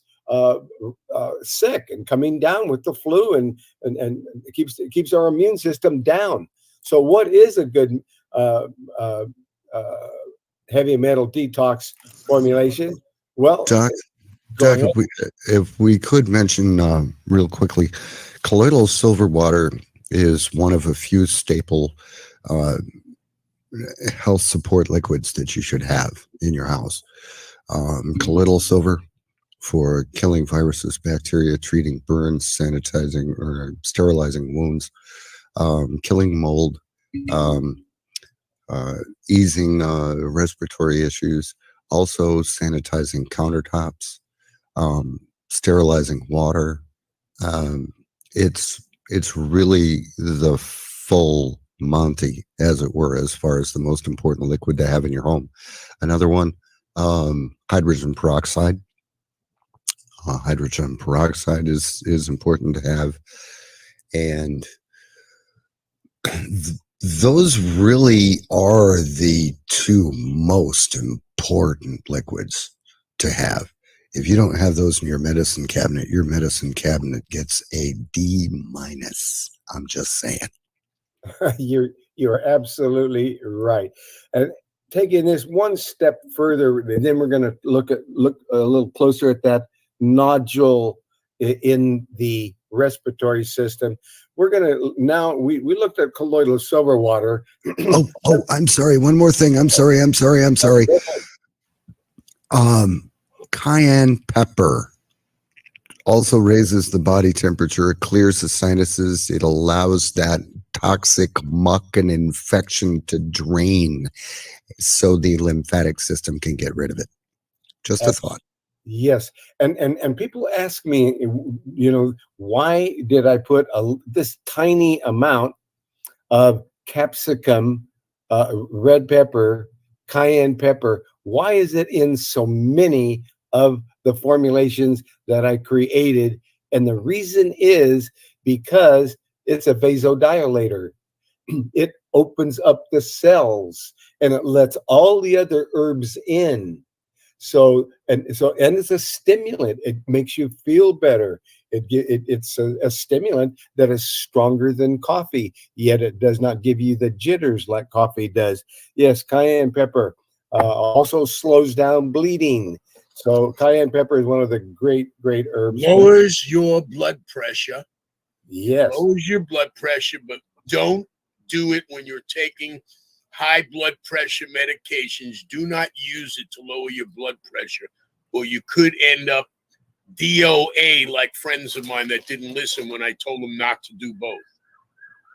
sick and coming down with the flu, and it keeps our immune system down. So what is a good heavy metal detox formulation? Well, Doc, if we could mention real quickly, colloidal silver water is one of a few staple health support liquids that you should have in your house. Colloidal silver for killing viruses, bacteria, treating burns, sanitizing or sterilizing wounds, killing mold, easing respiratory issues, also sanitizing countertops, sterilizing water. It's really the full Monty, as it were, as far as the most important liquid to have in your home. Another one, hydrogen peroxide. Hydrogen peroxide is important to have, and those really are the two most important liquids to have. If you don't have those in your medicine cabinet gets a D-. I'm just saying. You're absolutely right. And taking this one step further, then we're going to look a little closer at that nodule in the respiratory system. We're going to now, we looked at colloidal silver water. oh, I'm sorry. One more thing. I'm sorry. Cayenne pepper also raises the body temperature. It clears the sinuses. It allows that toxic muck and infection to drain so the lymphatic system can get rid of it. Just a thought. Yes. And people ask me, why did I put this tiny amount of capsicum, red pepper, cayenne pepper? Why is it in so many of the formulations that I created? And the reason is because it's a vasodilator. It opens up the cells and it lets all the other herbs in. So it's a stimulant. It makes you feel better. It's a stimulant that is stronger than coffee, yet it does not give you the jitters like coffee does. Yes, cayenne pepper also slows down bleeding. So cayenne pepper is one of the great herbs. Lowers your blood pressure. Yes. Lowers your blood pressure, but don't do it when you're taking high blood pressure medications. Do not use it to lower your blood pressure, or you could end up DOA like friends of mine that didn't listen when I told them not to do both.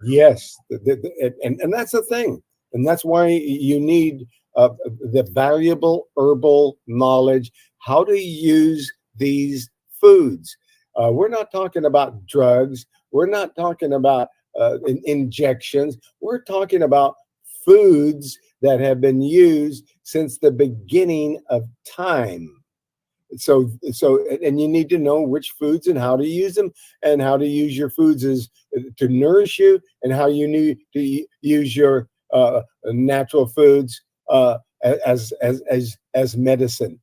Yes, and that's the thing, and that's why you need the valuable herbal knowledge, how to use these foods. We're not talking about drugs. We're not talking about injections. We're talking about foods that have been used since the beginning of time. So and you need to know which foods and how to use them, and how to use your foods to nourish you, and how you need to use your natural foods as medicine.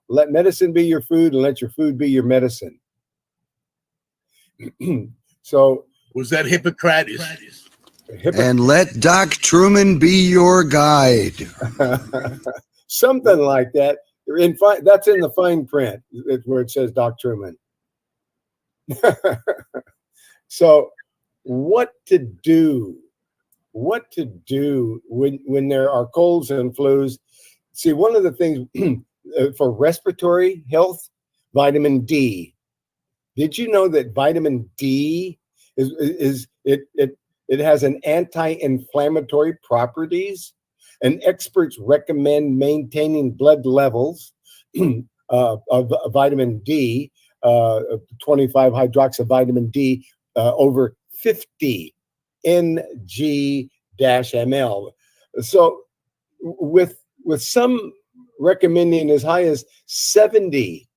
Let medicine be your food and let your food be your medicine. So was that Hippocrates? And let Doc Truman be your guide. Something like that. That's in the fine print where it says Doc Truman. So what to do when there are colds and flus? See, one of the things for respiratory health, vitamin D. Did you know that vitamin D it has an anti-inflammatory properties? And experts recommend maintaining blood levels of vitamin D, 25 hydroxyvitamin D, over 50 ng/ml. So with some recommending as high as 70,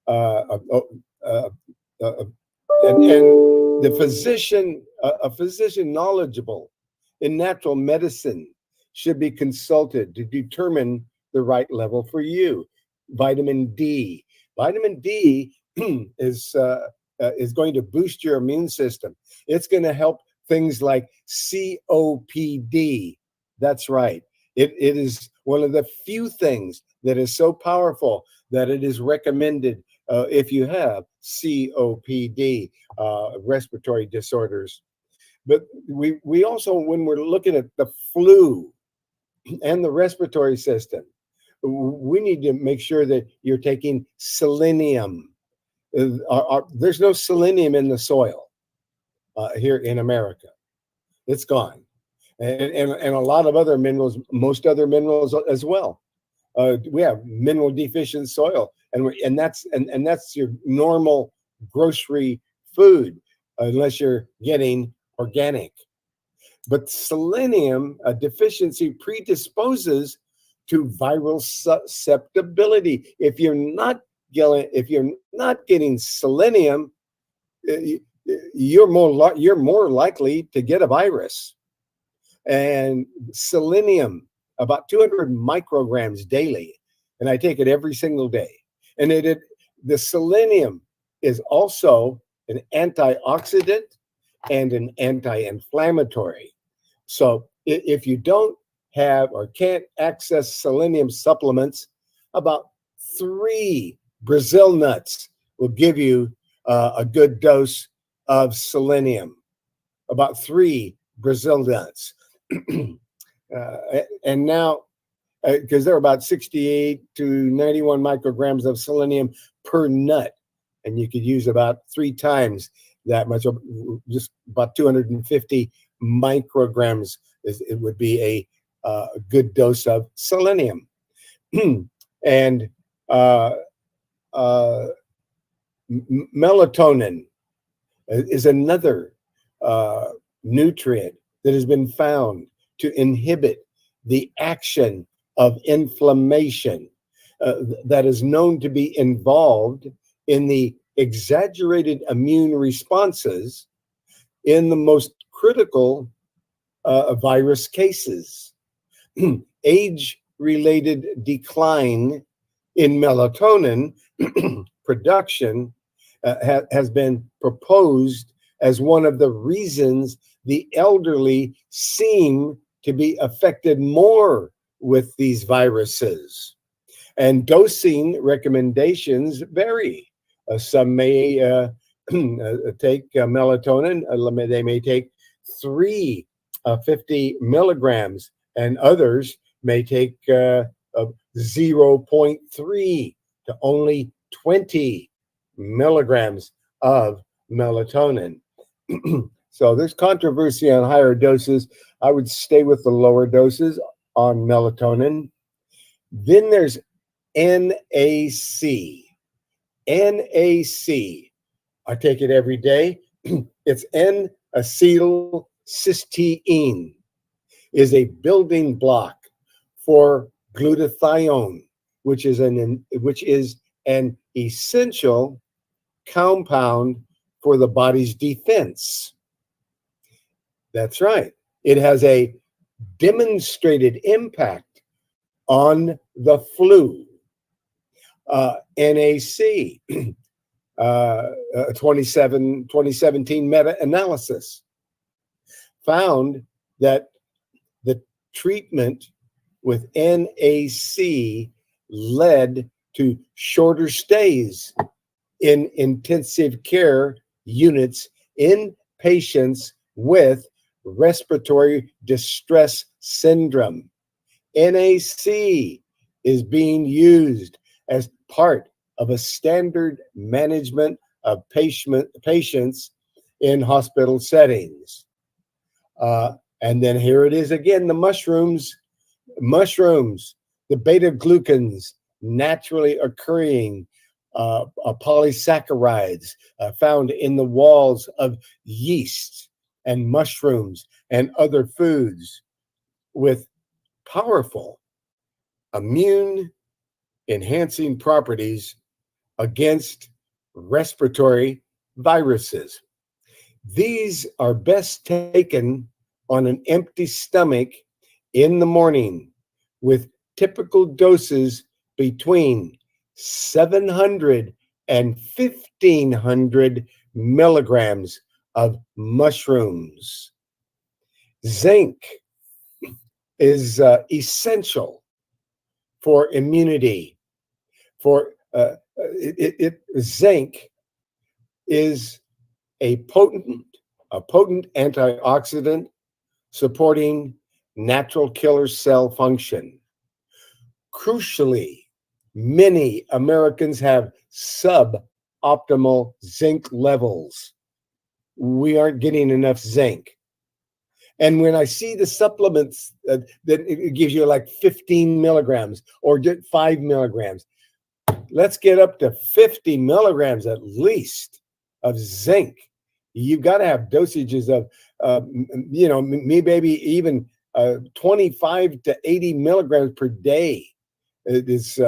and the physician, a physician knowledgeable in natural medicine, should be consulted to determine the right level for you. Vitamin D. Vitamin D is going to boost your immune system. It's going to help things like COPD. That's right. It is one of the few things that is so powerful that it is recommended if you have COPD, respiratory disorders. But we also, when we're looking at the flu and the respiratory system, we need to make sure that you're taking selenium. There's no selenium in the soil here in America. It's gone. And a lot of other minerals, most other minerals as well. We have mineral deficient soil, and that's your normal grocery food, unless you're getting organic. But selenium deficiency predisposes to viral susceptibility. If you're not getting selenium, you're more likely to get a virus. And selenium, about 200 micrograms daily, and I take it every single day. And the selenium is also an antioxidant and an anti-inflammatory. So if you don't have or can't access selenium supplements, about 3 Brazil nuts will give you a good dose of selenium. About 3 Brazil nuts. And now, because there are about 68 to 91 micrograms of selenium per nut, and you could use about 3 times that much, just about 250 micrograms. It would be a good dose of selenium. And melatonin is another nutrient that has been found to inhibit the action of inflammation that is known to be involved in the exaggerated immune responses in the most critical virus cases. Age-related decline in melatonin production has been proposed as one of the reasons the elderly seem to be affected more with these viruses. And dosing recommendations vary. Some may take melatonin, they may take 350 milligrams, and others may take 0.3 to only 20 milligrams of melatonin. So there's controversy on higher doses. I would stay with the lower doses on melatonin. Then there's NAC. NAC. I take it every day. It's N-acetylcysteine. Is a building block for glutathione, which is an essential compound for the body's defense. That's right. It has a demonstrated impact on the flu. NAC, 2017 meta-analysis found that the treatment with NAC led to shorter stays in intensive care units in patients with respiratory distress syndrome. NAC is being used as part of a standard management of patients in hospital settings. And then here it is again, the mushrooms, the beta-glucans naturally occurring polysaccharides found in the walls of yeast and mushrooms and other foods with powerful immune enhancing properties against respiratory viruses. These are best taken on an empty stomach in the morning with typical doses between 700 and 1,500 milligrams of mushrooms. Zinc is essential for immunity. Zinc is a potent a potent antioxidant supporting natural killer cell function. Crucially, many Americans have suboptimal zinc levels. We aren't getting enough zinc. And when I see the supplements that it gives you like 15 milligrams or 5 milligrams, let's get up to 50 milligrams at least of zinc. You've got to have dosages of, maybe even 25 to 80 milligrams per day is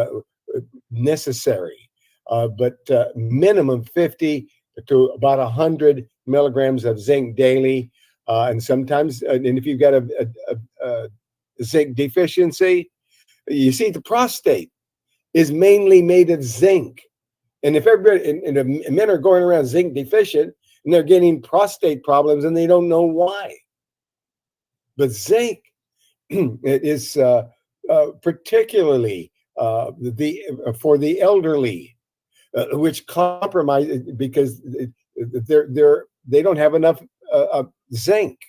necessary. But minimum 50 to about 100 milligrams of zinc daily. And sometimes, and if you've got a zinc deficiency, you see the prostate is mainly made of zinc. And if everybody, and if men are going around zinc deficient and they're getting prostate problems and they don't know why. But zinc is particularly for the elderly, which compromise because they don't have enough zinc.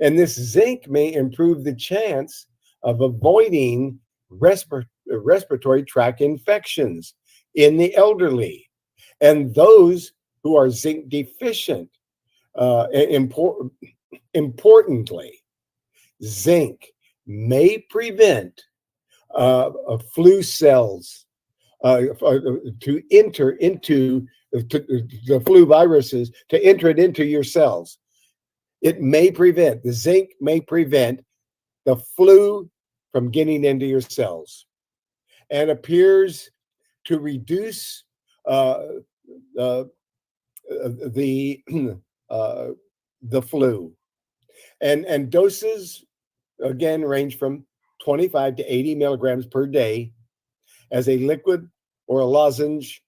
And this zinc may improve the chance of avoiding respiratory tract infections in the elderly and those who are zinc deficient. Importantly, zinc may prevent flu cells to enter into the flu viruses, to enter it into your cells. The zinc may prevent the flu from getting into your cells and appears to reduce the flu. And doses, again, range from 25 to 80 milligrams per day as a liquid or a lozenge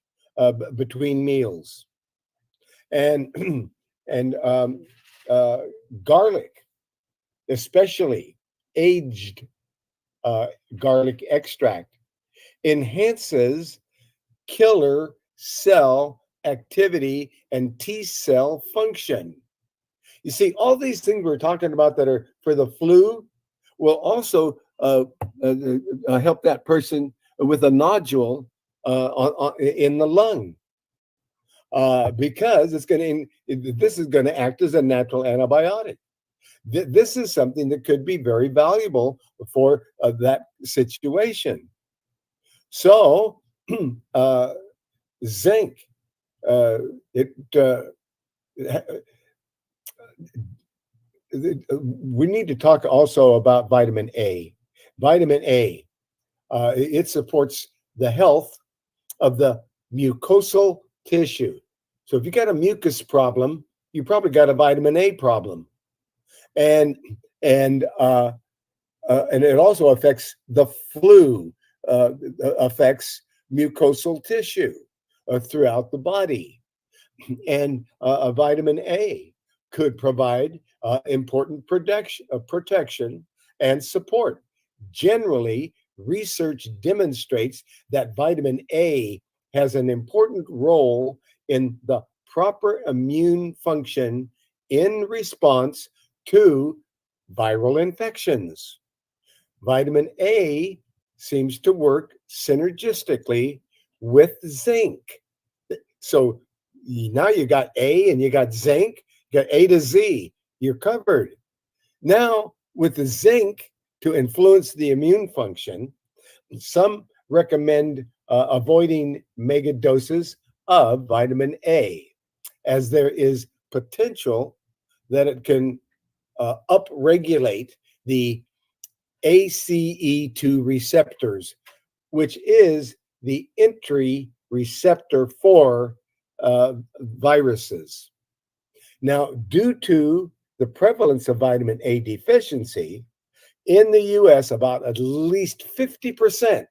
between meals. And garlic, especially aged garlic extract, enhances killer cell activity and T cell function. You see, all these things we're talking about that are for the flu will also help that person with a nodule in the lung, because this is going to act as a natural antibiotic. This is something that could be very valuable for that situation. So, zinc, we need to talk also about vitamin A. Vitamin A, it supports the health of the mucosal tissue. So if you got a mucus problem, you probably got a vitamin A problem. And it also affects the flu, affects mucosal tissue throughout the body. And vitamin A could provide important protection and support. Generally, research demonstrates that vitamin A has an important role in the proper immune function in response to viral infections. Vitamin A seems to work synergistically with zinc. So now you got A and you got zinc, you got A to Z, you're covered. Now, with the zinc to influence the immune function, some recommend avoiding mega doses of vitamin A, as there is potential that it can upregulate the ACE2 receptors, which is the entry receptor for viruses. Now, due to the prevalence of vitamin A deficiency, in the US, about at least 50%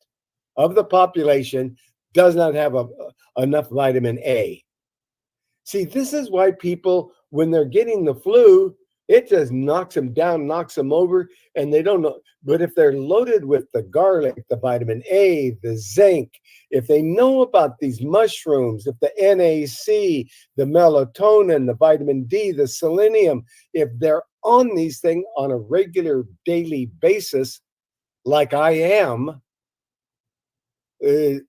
of the population does not have enough vitamin A. See, this is why people, when they're getting the flu, It just knocks them down, knocks them over, and they don't know. But if they're loaded with the garlic, the vitamin A, the zinc, if they know about these mushrooms, if the NAC, the melatonin, the vitamin D, the selenium, if they're on these things on a regular daily basis, like I am, you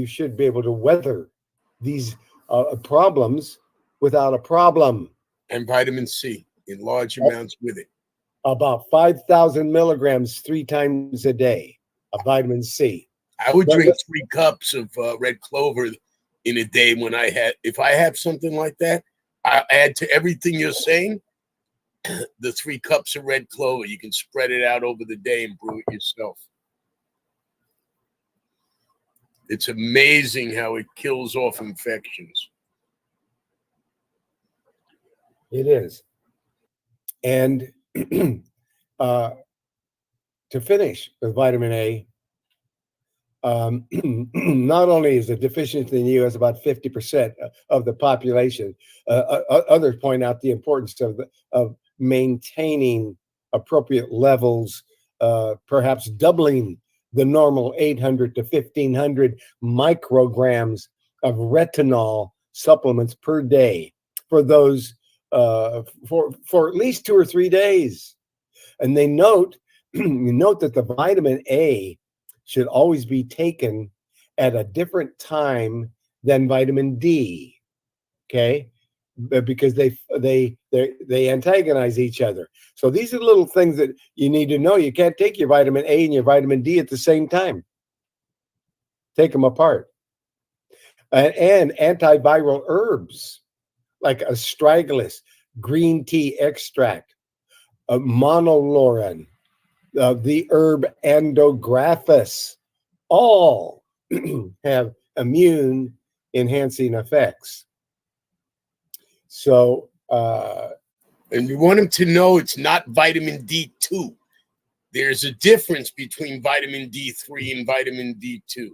should be able to weather these problems without a problem. And vitamin C in large amounts with it. About 5,000 milligrams 3 times a day of vitamin C. I would drink 3 cups of red clover in a day if I have something like that. I add to everything you're saying the 3 cups of red clover. You can spread it out over the day and brew it yourself. It's amazing how it kills off infections. It is. And to finish with vitamin A, not only is it deficient in the U.S. about 50% of the population, others point out the importance of maintaining appropriate levels, perhaps doubling the normal 800 to 1,500 micrograms of retinol supplements per day for those for at least 2 or 3 days. And they note that the vitamin A should always be taken at a different time than vitamin D. Okay, because they antagonize each other. So these are little things that you need to know. You can't take your vitamin A and your vitamin D at the same time. Take them apart. And antiviral herbs like astragalus, green tea extract, monolaurin, the herb Andrographis, all have immune enhancing effects. So, and we want them to know it's not vitamin D2. There's a difference between vitamin D3 and vitamin D2.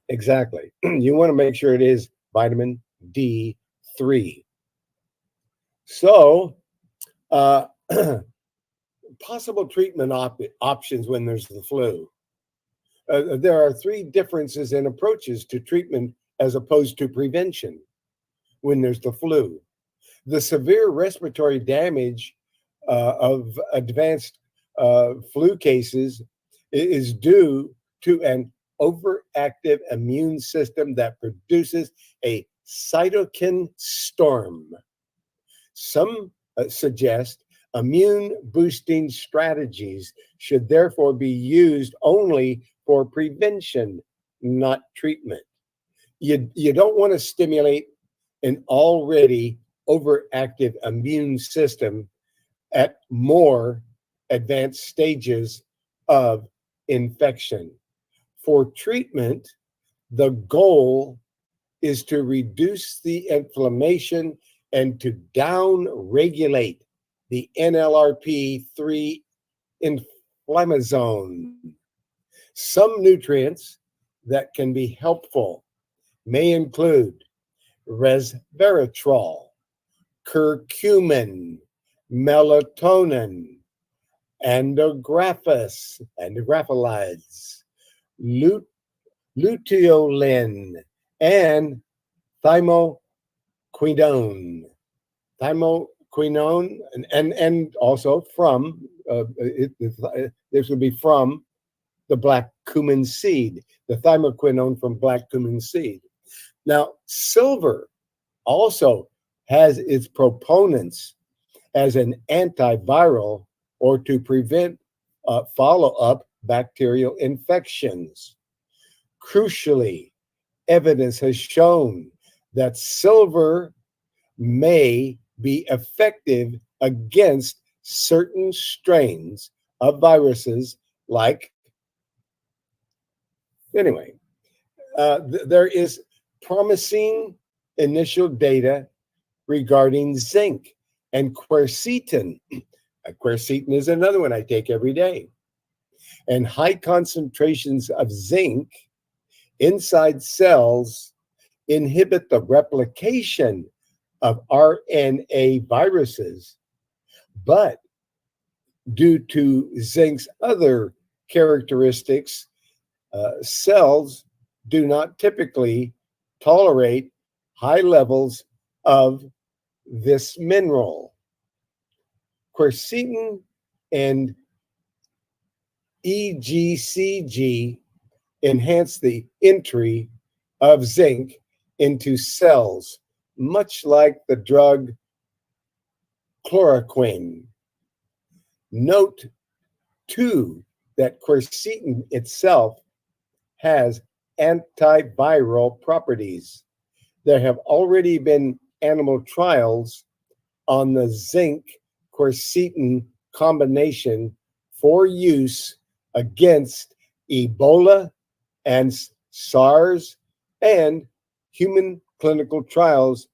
Exactly. You want to make sure it is vitamin D3. So, possible treatment options when there's the flu. There are 3 differences in approaches to treatment as opposed to prevention when there's the flu. The severe respiratory damage of advanced flu cases is due to an overactive immune system that produces a cytokine storm. Some suggest immune boosting strategies should therefore be used only for prevention, not treatment. You don't want to stimulate an already overactive immune system at more advanced stages of infection. For treatment, the goal is to reduce the inflammation and to down-regulate the NLRP3 inflammasome. Some nutrients that can be helpful may include resveratrol, curcumin, melatonin, andrographolides, luteolin, and thymoquinone. Thymoquinone, and also from, this would be from the black cumin seed, the thymoquinone from black cumin seed. Now, silver also has its proponents as an antiviral or to prevent follow-up bacterial infections. Crucially, evidence has shown that silver may be effective against certain strains of viruses like, anyway, there is promising initial data regarding zinc and quercetin. Quercetin is another one I take every day. And high concentrations of zinc inside cells inhibit the replication of RNA viruses, but due to zinc's other characteristics, cells do not typically tolerate high levels of this mineral. Quercetin and EGCG enhance the entry of zinc into cells, much like the drug chloroquine. Note, too, that quercetin itself has antiviral properties. There have already been animal trials on the zinc quercetin combination for use against Ebola and SARS, and human clinical trials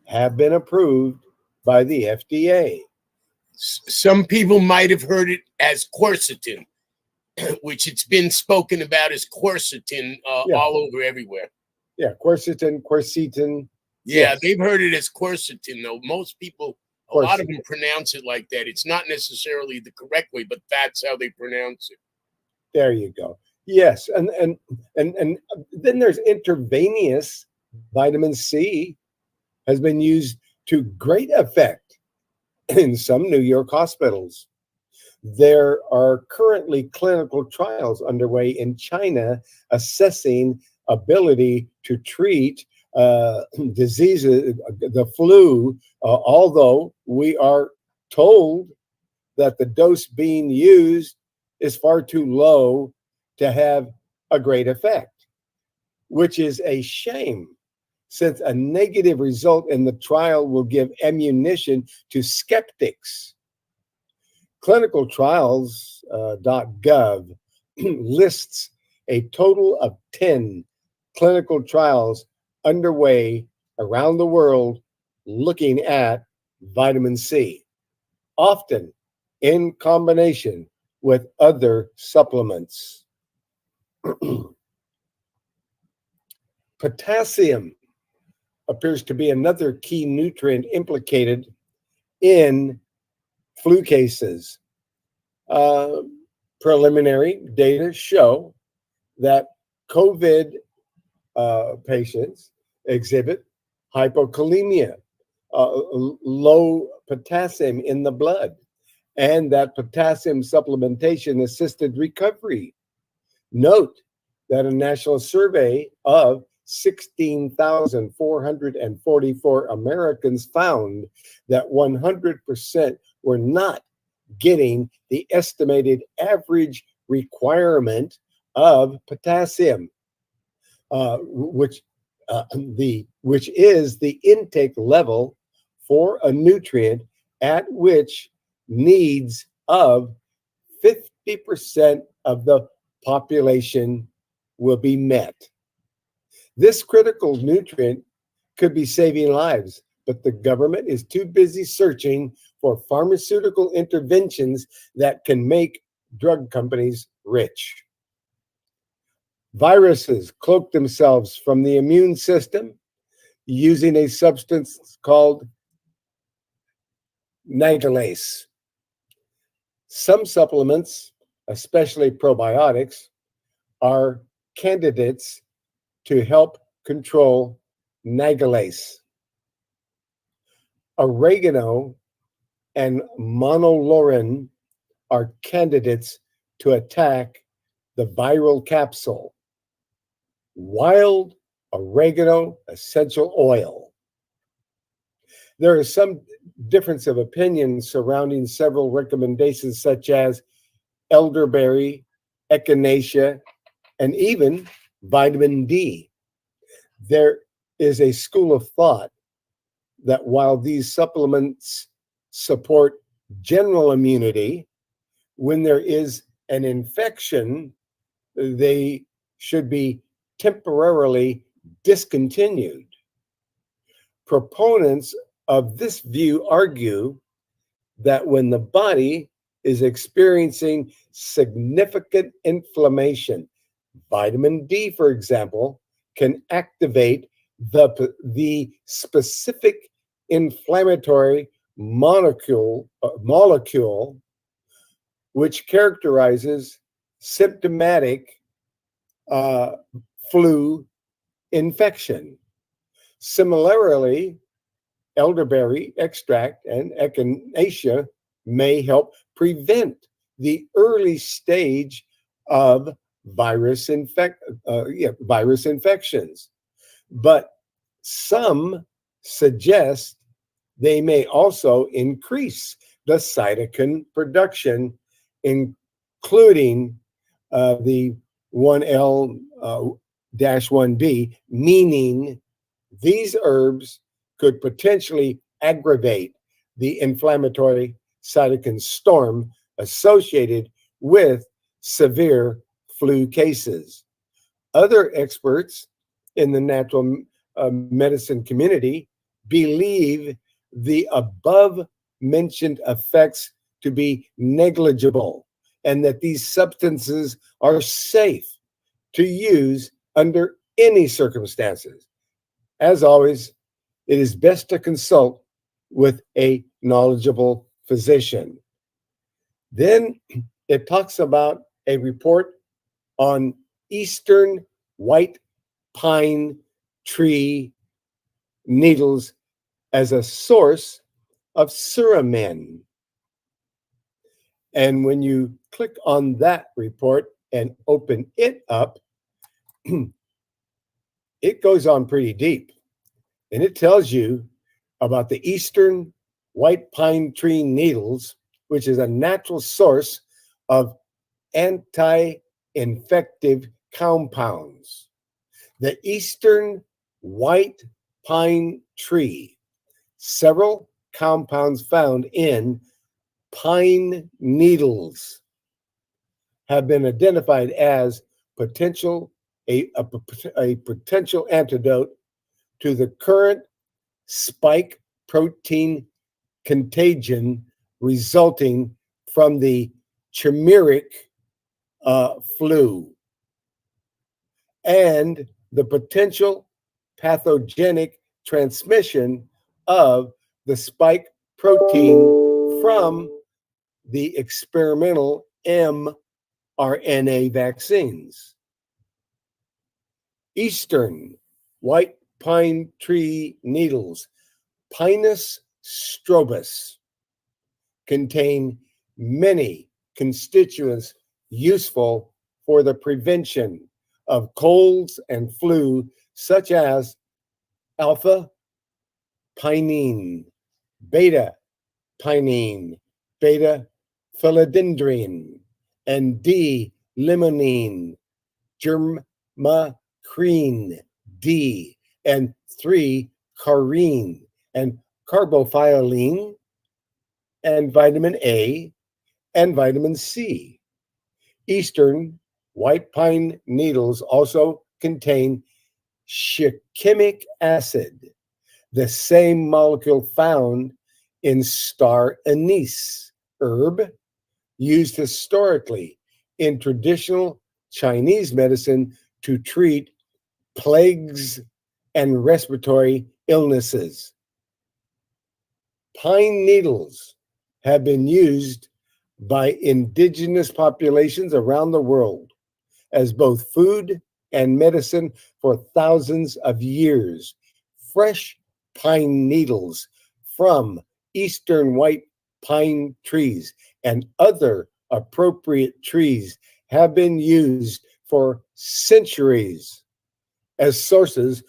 have been approved by the FDA. Some people might have heard it as quercetin, which it's been spoken about as quercetin all over everywhere. Yeah, quercetin. Yeah, Yes. they've heard it as quercetin, though. Most people, a lot of them pronounce it like that. It's not necessarily the correct way, but that's how they pronounce it. There you go. Yes, and then there's intravenous vitamin C has been used to great effect in some New York hospitals. There are currently clinical trials underway in China assessing ability to treat diseases, the flu, although we are told that the dose being used is far too low to have a great effect, which is a shame, since a negative result in the trial will give ammunition to skeptics. Clinicaltrials.gov lists a total of 10 clinical trials underway around the world looking at vitamin C, often in combination with other supplements. Potassium appears to be another key nutrient implicated in flu cases. Preliminary data show that COVID patients exhibit hypokalemia, low potassium in the blood, and that potassium supplementation assisted recovery. Note that a national survey of 16,444 Americans found that 100% were not getting the estimated average requirement of potassium, which is the intake level for a nutrient at which needs of 50% of the population will be met. This critical nutrient could be saving lives, but the government is too busy searching for pharmaceutical interventions that can make drug companies rich. Viruses cloak themselves from the immune system using a substance called nigalase. Some supplements, especially probiotics, are candidates to help control nigalase. Oregano and monolaurin are candidates to attack the viral capsule. Wild oregano essential oil. There is some difference of opinion surrounding several recommendations such as elderberry, echinacea, and even vitamin D. There is a school of thought that while these supplements support general immunity, when there is an infection, they should be temporarily discontinued. Proponents of this view argue that when the body is experiencing significant inflammation, vitamin D, for example, can activate the specific inflammatory molecule which characterizes symptomatic flu infection. Similarly, elderberry extract and echinacea may help prevent the early stage of virus infections. But some suggest they may also increase the cytokine production, including the 1L-1B, meaning these herbs could potentially aggravate the inflammatory cytokine storm associated with severe flu cases. Other experts in the natural medicine community believe the above mentioned effects to be negligible and that these substances are safe to use under any circumstances. As always, it is best to consult with a knowledgeable physician. Then it talks about a report on eastern white pine tree needles as a source of suramin. And when you click on that report and open it up, it goes on pretty deep. And it tells you about the eastern white pine tree needles, which is a natural source of anti-infective compounds. The eastern white pine tree, several compounds found in pine needles have been identified as a potential antidote to the current spike protein contagion resulting from the chimeric flu and the potential pathogenic transmission of the spike protein from the experimental mRNA vaccines. Eastern white pine tree needles, Pinus strobus, contain many constituents useful for the prevention of colds and flu, such as alpha pinene, beta pinene, beta philodendrin, and D-limonene, germacrine D, and 3-carine, and carbophyllene, and vitamin A, and vitamin C. Eastern white pine needles also contain shikimic acid, the same molecule found in star anise herb, used historically in traditional Chinese medicine to treat plagues and respiratory illnesses. Pine needles have been used by indigenous populations around the world as both food and medicine for thousands of years. Fresh pine needles from eastern white pine trees and other appropriate trees have been used for centuries as sources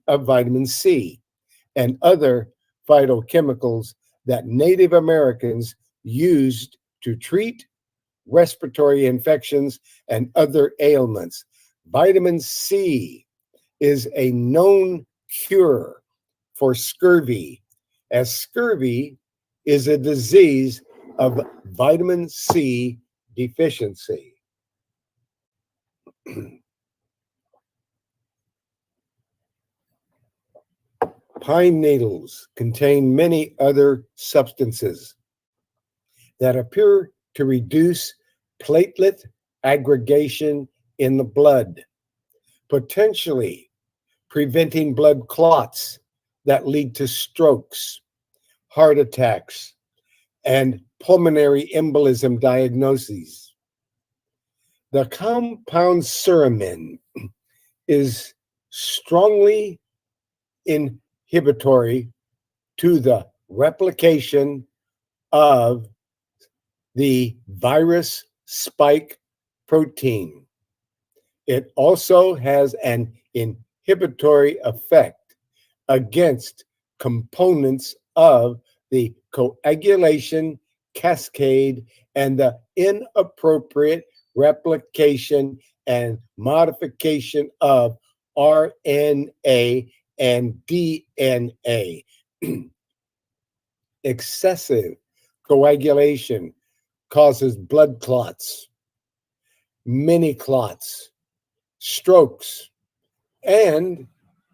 of vitamin C and other phytochemicals that Native Americans used to treat respiratory infections and other ailments. Vitamin C is a known cure for scurvy, as scurvy is a disease of vitamin C deficiency. Pine needles contain many other substances that appear to reduce platelet aggregation in the blood, potentially preventing blood clots that lead to strokes, heart attacks, and pulmonary embolism diagnoses. The compound suramin is strongly inhibitory to the replication of the virus spike protein. It also has an inhibitory effect against components of the coagulation cascade and the inappropriate replication and modification of RNA and DNA. Excessive coagulation causes blood clots, mini clots, strokes, and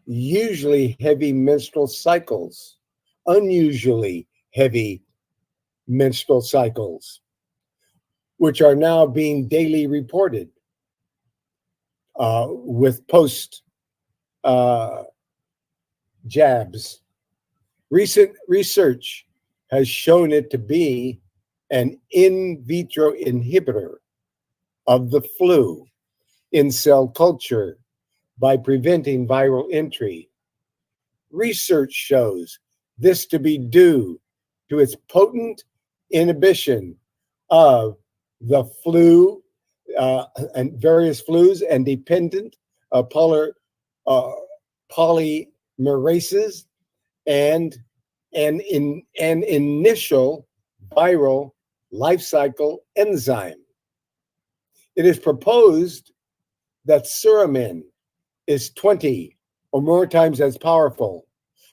usually heavy menstrual cycles, unusually heavy menstrual cycles, which are now being daily reported with post jabs. Recent research has shown it to be an in vitro inhibitor of the flu in cell culture by preventing viral entry. Research shows this to be due to its potent inhibition of the flu and various flus and dependent polymerases and an initial viral life cycle enzyme. It is proposed that suramin is 20 or more times as powerful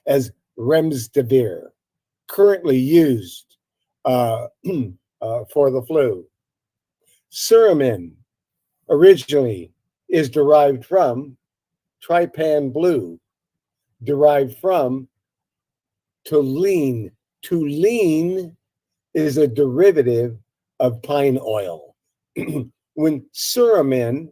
as remdesivir, currently used for the flu. Suramin originally is derived from trypan blue, derived from toluene. Toluene is a derivative of pine oil. When suramin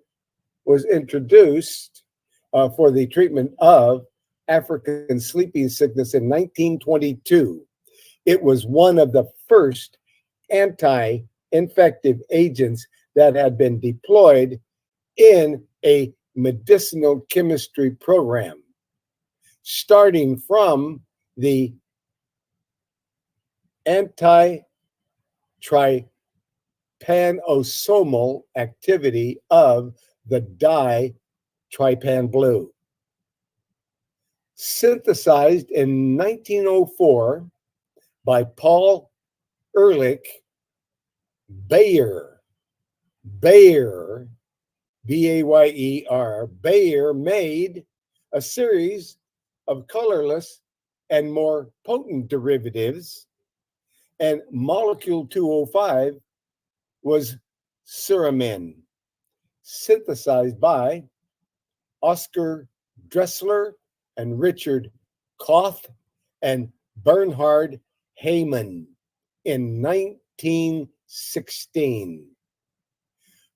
was introduced for the treatment of African sleeping sickness in 1922, it was one of the first anti-infective agents that had been deployed in a medicinal chemistry program, starting from the anti-trypanosomal activity of the dye trypan blue. Synthesized in 1904 by Paul Ehrlich, Bayer, B-A-Y-E-R, Bayer made a series of colorless and more potent derivatives, and molecule 205 was suramin, synthesized by Oscar Dressler and Richard Koth and Bernhard Heyman in 1916.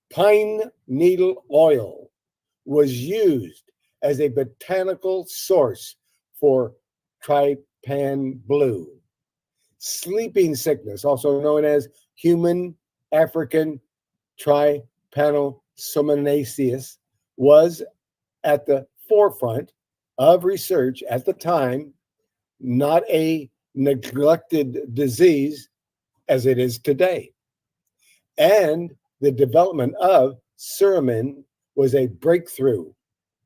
Pine needle oil was used as a botanical source for trypan blue. Sleeping sickness, also known as human African trypanosomiasis, was at the forefront of research at the time, not a neglected disease as it is today. And the development of suramin was a breakthrough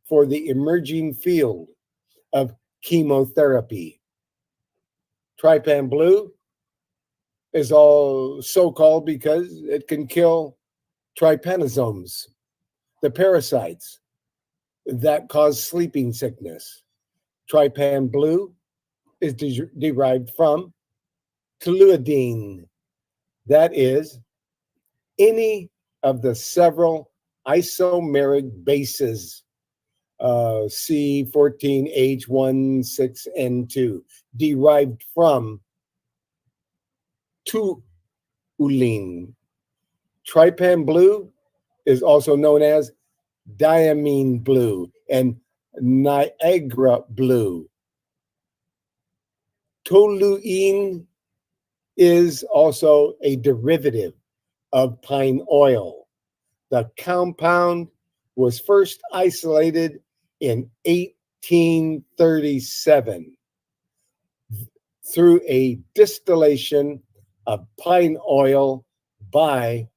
for the emerging field of chemotherapy. Trypan blue is all so-called because it can kill trypanosomes, the parasites that cause sleeping sickness. Trypan blue is derived from toluidine, that is, any of the several isomeric bases, C14H16N2, derived from toluene. Trypan blue is also known as diamine blue and Niagara blue. Toluene is also a derivative of pine oil. The compound was first isolated in 1837 through a distillation of pine oil by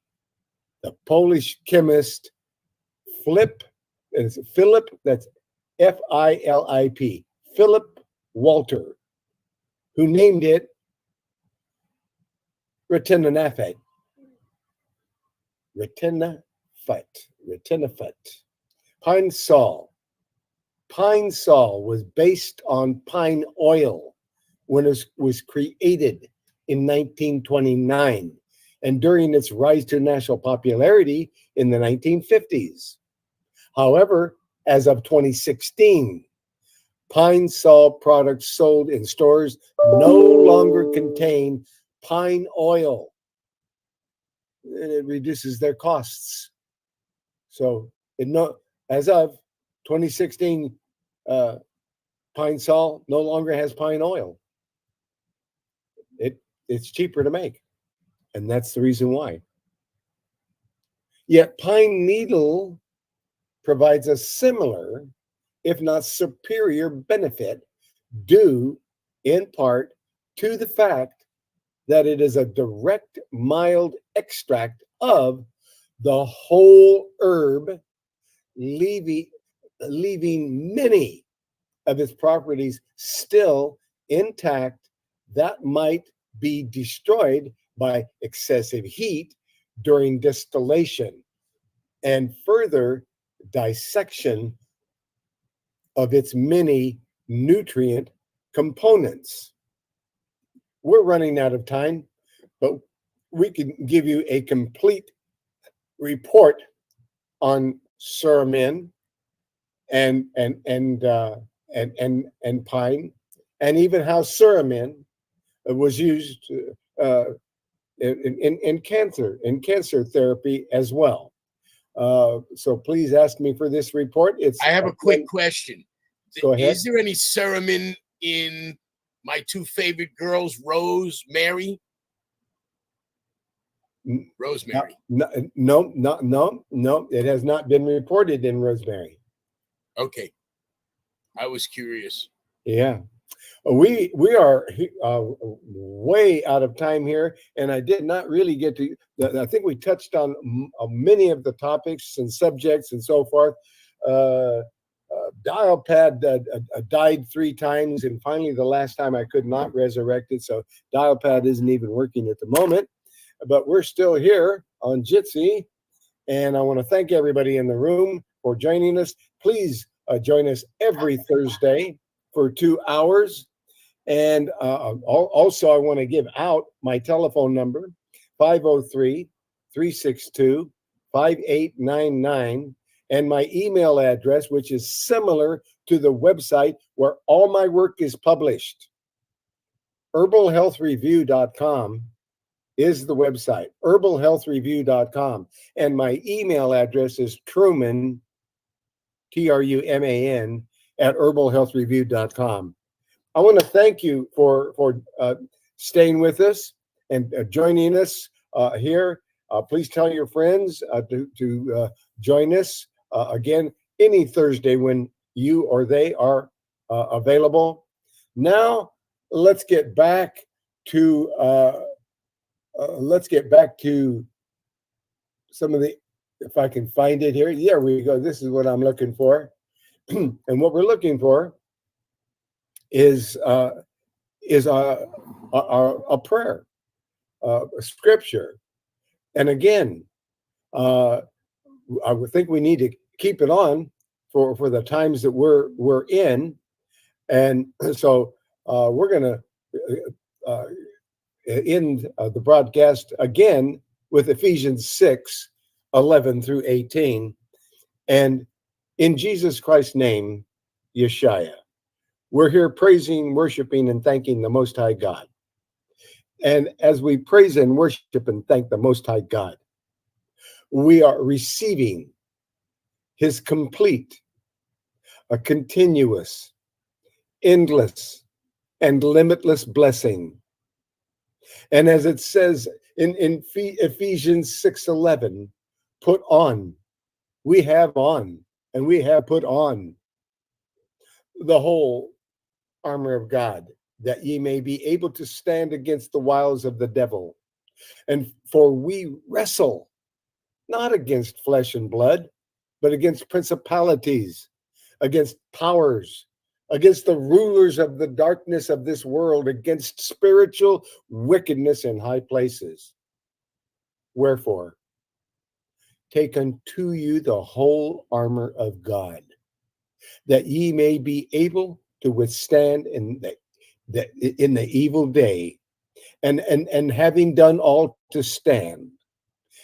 the Polish chemist Philip, that's F-I-L-I-P, Philip Walter, who named it retinaphat. Pine sol. Pine sol was based on pine oil when it was created in 1929 and during its rise to national popularity in the 1950s. However, as of 2016, pine sol products sold in stores no longer contain pine oil. And it reduces their costs. So, as of 2016, pine sol no longer has pine oil. It's cheaper to make, and that's the reason why. Yet pine needle provides a similar, if not superior, benefit due in part to the fact that it is a direct mild extract of the whole herb, leaving many of its properties still intact that might be destroyed by excessive heat during distillation and further dissection of its many nutrient components. We're running out of time, but we can give you a complete report on suramin and pine, and even how suramin was used in cancer therapy as well. So please ask me for this report. I have a quick question. Go ahead. Is there any suramin in my two favorite girls, Rose, Mary? Rosemary. No. It has not been reported in rosemary. Okay. I was curious. Yeah. We are way out of time here, and I did not really get to. I think we touched on many of the topics and subjects and so forth. Dial pad died 3 times, and finally the last time I could not resurrect it, so dial pad isn't even working at the moment. But we're still here on Jitsi, and I want to thank everybody in the room for joining us. Please join us every Thursday for 2 hours. And also, I want to give out my telephone number, 503-362-5899, and my email address, which is similar to the website where all my work is published. herbalhealthreview.com is the website, herbalhealthreview.com. And my email address is Truman, Truman, at herbalhealthreview.com. I want to thank you for staying with us and joining us here. Please tell your friends to join us again any Thursday when you or they are available. Now, let's get back to some of the, if I can find it here. There we go. This is what I'm looking for. And what we're looking for is a prayer, a scripture. And again, I would think we need to keep it on for the times that we're in. And so we're going to end the broadcast again with Ephesians 6:11-18. And in Jesus Christ's name, Yeshua. We're here praising, worshiping, and thanking the Most High God. And as we praise and worship and thank the Most High God, we are receiving His complete, a continuous, endless, and limitless blessing. And as it says in Ephesians 6:11, put on. We have on, and we have put on the whole armor of God, that ye may be able to stand against the wiles of the devil. And for we wrestle not against flesh and blood, but against principalities, against powers, against the rulers of the darkness of this world, against spiritual wickedness in high places. Wherefore, take unto you the whole armor of God, that ye may be able to withstand in the evil day, and having done all to stand.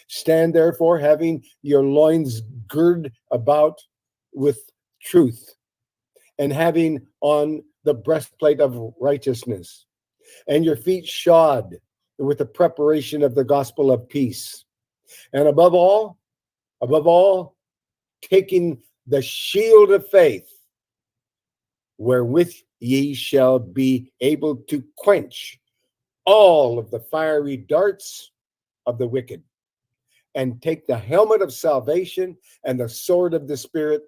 Stand therefore, having your loins girded about with truth, and having on the breastplate of righteousness, and your feet shod with the preparation of the gospel of peace. And above all, taking the shield of faith, wherewith ye shall be able to quench all of the fiery darts of the wicked, and take the helmet of salvation and the sword of the Spirit,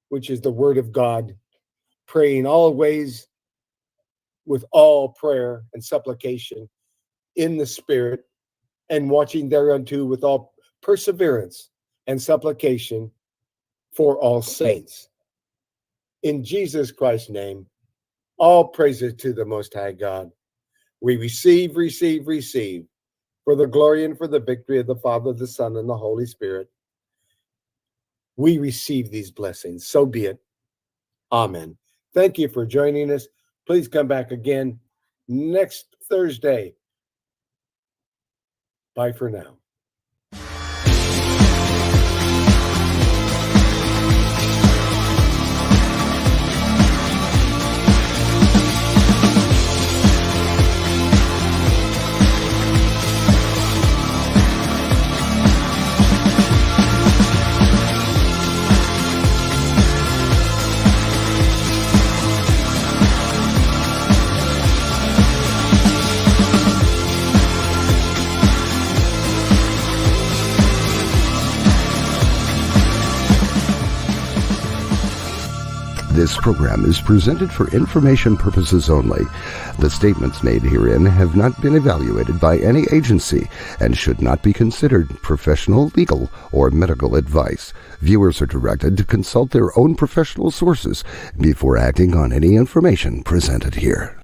which is the word of God, praying always with all prayer and supplication in the Spirit, and watching thereunto with all perseverance and supplication for all saints. In Jesus Christ's name, all praises to the Most High God. We receive for the glory and for the victory of the Father, the Son, and the Holy Spirit. We receive these blessings. So be it. Amen. Thank you for joining us. Please come back again next Thursday. Bye for now. This program is presented for information purposes only. The statements made herein have not been evaluated by any agency and should not be considered professional, legal, or medical advice. Viewers are directed to consult their own professional sources before acting on any information presented here.